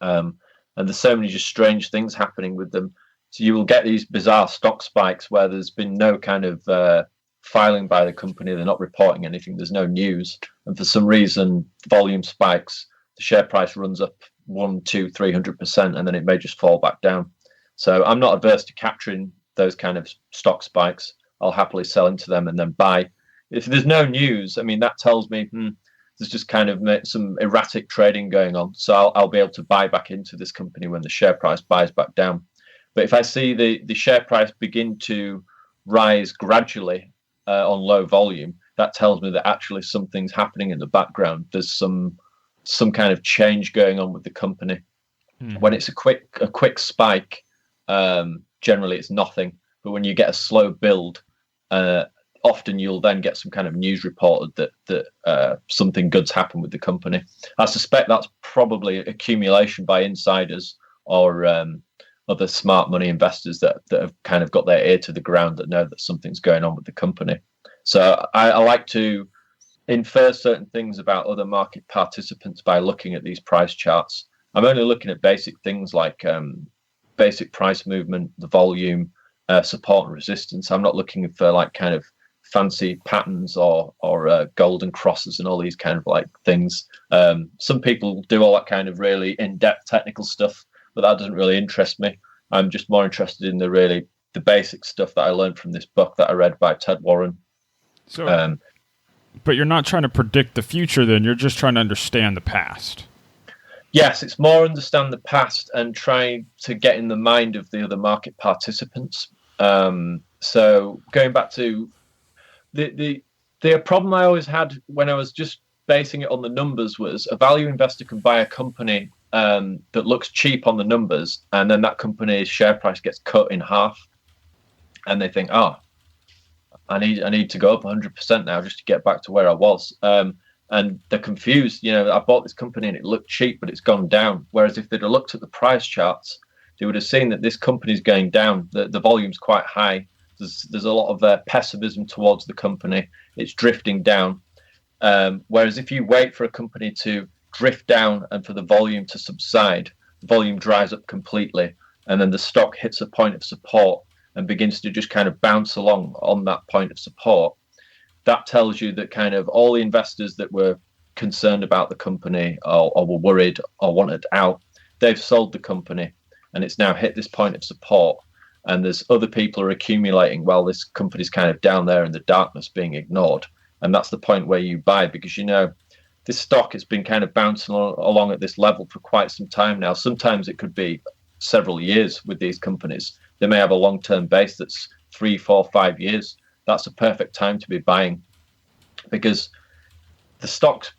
Speaker 3: And there's so many just strange things happening with them. So you will get these bizarre stock spikes where there's been no kind of filing by the company. They're not reporting anything. There's no news. And for some reason, volume spikes. The share price runs up 100%, 200%, 300%, and then it may just fall back down. So I'm not averse to capturing those kind of stock spikes. I'll happily sell into them and then buy. If there's no news, I mean, that tells me there's just kind of some erratic trading going on. So I'll be able to buy back into this company when the share price buys back down. But if I see the share price begin to rise gradually on low volume, that tells me that actually something's happening in the background. There's some kind of change going on with the company. When it's a quick spike, generally it's nothing. But when you get a slow build, often you'll then get some kind of news reported that something good's happened with the company. I suspect that's probably accumulation by insiders or other smart money investors that have kind of got their ear to the ground that know that something's going on with the company. So I like to infer certain things about other market participants by looking at these price charts. I'm only looking at basic things like basic price movement, the volume, support and resistance. I'm not looking for like kind of fancy patterns or golden crosses and all these kind of like things. Some people do all that kind of really in-depth technical stuff, but that doesn't really interest me. I'm just more interested in the basic stuff that I learned from this book that I read by Ted Warren.
Speaker 2: So, but you're not trying to predict the future then, you're just trying to understand the past.
Speaker 3: Yes, it's more understand the past and trying to get in the mind of the other market participants. So going back to the problem I always had when I was just basing it on the numbers was a value investor can buy a company that looks cheap on the numbers, and then that company's share price gets cut in half, and they think, oh, I need to go up 100% now just to get back to where I was. And they're confused. I bought this company and it looked cheap, but it's gone down. Whereas if they'd have looked at the price charts, they would have seen that this company's going down. The volume's quite high. There's a lot of pessimism towards the company. It's drifting down. Whereas if you wait for a company to drift down and for the volume to subside, the volume dries up completely, and then the stock hits a point of support and begins to just kind of bounce along on that point of support. That tells you that kind of all the investors that were concerned about the company or were worried or wanted out, they've sold the company and it's now hit this point of support. And there's other people are accumulating, well, this company's kind of down there in the darkness being ignored. And that's the point where you buy, because this stock has been kind of bouncing along at this level for quite some time now. Sometimes it could be several years with these companies. They may have a long-term base that's 3, 4, 5 years. That's a perfect time to be buying, because the stocks,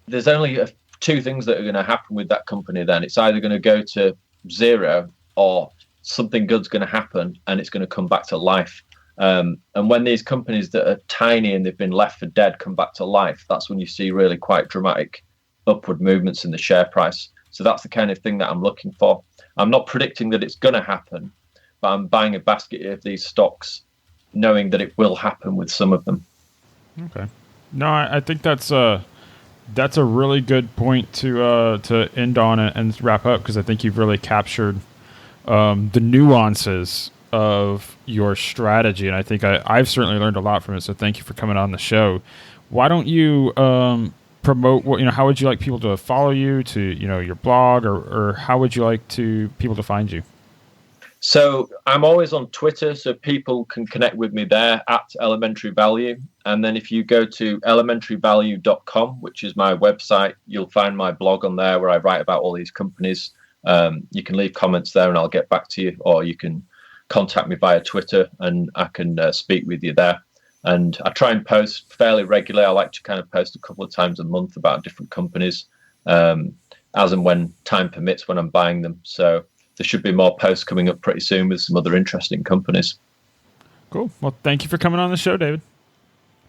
Speaker 3: there's only two things that are going to happen with that company then. It's either going to go to zero or something good's going to happen and it's going to come back to life. And when these companies that are tiny and they've been left for dead come back to life, that's when you see really quite dramatic upward movements in the share price. So that's the kind of thing that I'm looking for. I'm not predicting that it's going to happen, but I'm buying a basket of these stocks knowing that it will happen with some of them.
Speaker 2: Okay. No, I think that's a really good point to end on and wrap up, because I think you've really captured the nuances of your strategy, and I think I've certainly learned a lot from it. So thank you for coming on the show. Why don't you promote how would you like people to follow you, to your blog, or how would you like people to find you?
Speaker 3: So I'm always on Twitter, so people can connect with me there at Elementary Value. And then if you go to elementaryvalue.com, which is my website, you'll find my blog on there where I write about all these companies. You can leave comments there and I'll get back to you, or you can contact me via Twitter and I can speak with you there. And I try and post fairly regularly. I like to kind of post a couple of times a month about different companies, as and when time permits when I'm buying them. So there should be more posts coming up pretty soon with some other interesting companies.
Speaker 2: Cool. Well, thank you for coming on the show, David.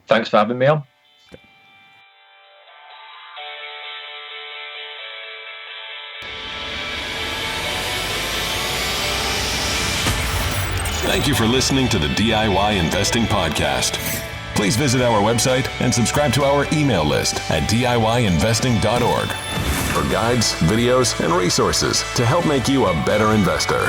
Speaker 3: Thanks for having me on.
Speaker 1: Thank you for listening to the DIY Investing Podcast. Please visit our website and subscribe to our email list at DIYinvesting.org for guides, videos, and resources to help make you a better investor.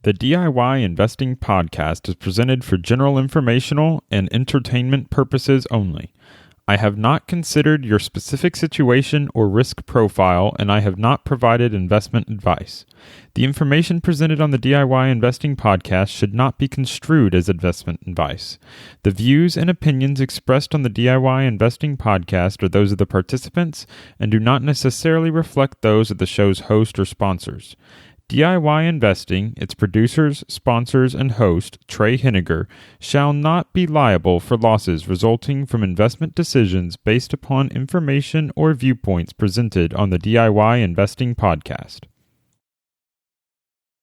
Speaker 2: The DIY Investing Podcast is presented for general informational and entertainment purposes only. I have not considered your specific situation or risk profile, and I have not provided investment advice. The information presented on the DIY Investing Podcast should not be construed as investment advice. The views and opinions expressed on the DIY Investing Podcast are those of the participants and do not necessarily reflect those of the show's host or sponsors. DIY Investing, its producers, sponsors, and host, Trey Henniger, shall not be liable for losses resulting from investment decisions based upon information or viewpoints presented on the DIY Investing Podcast.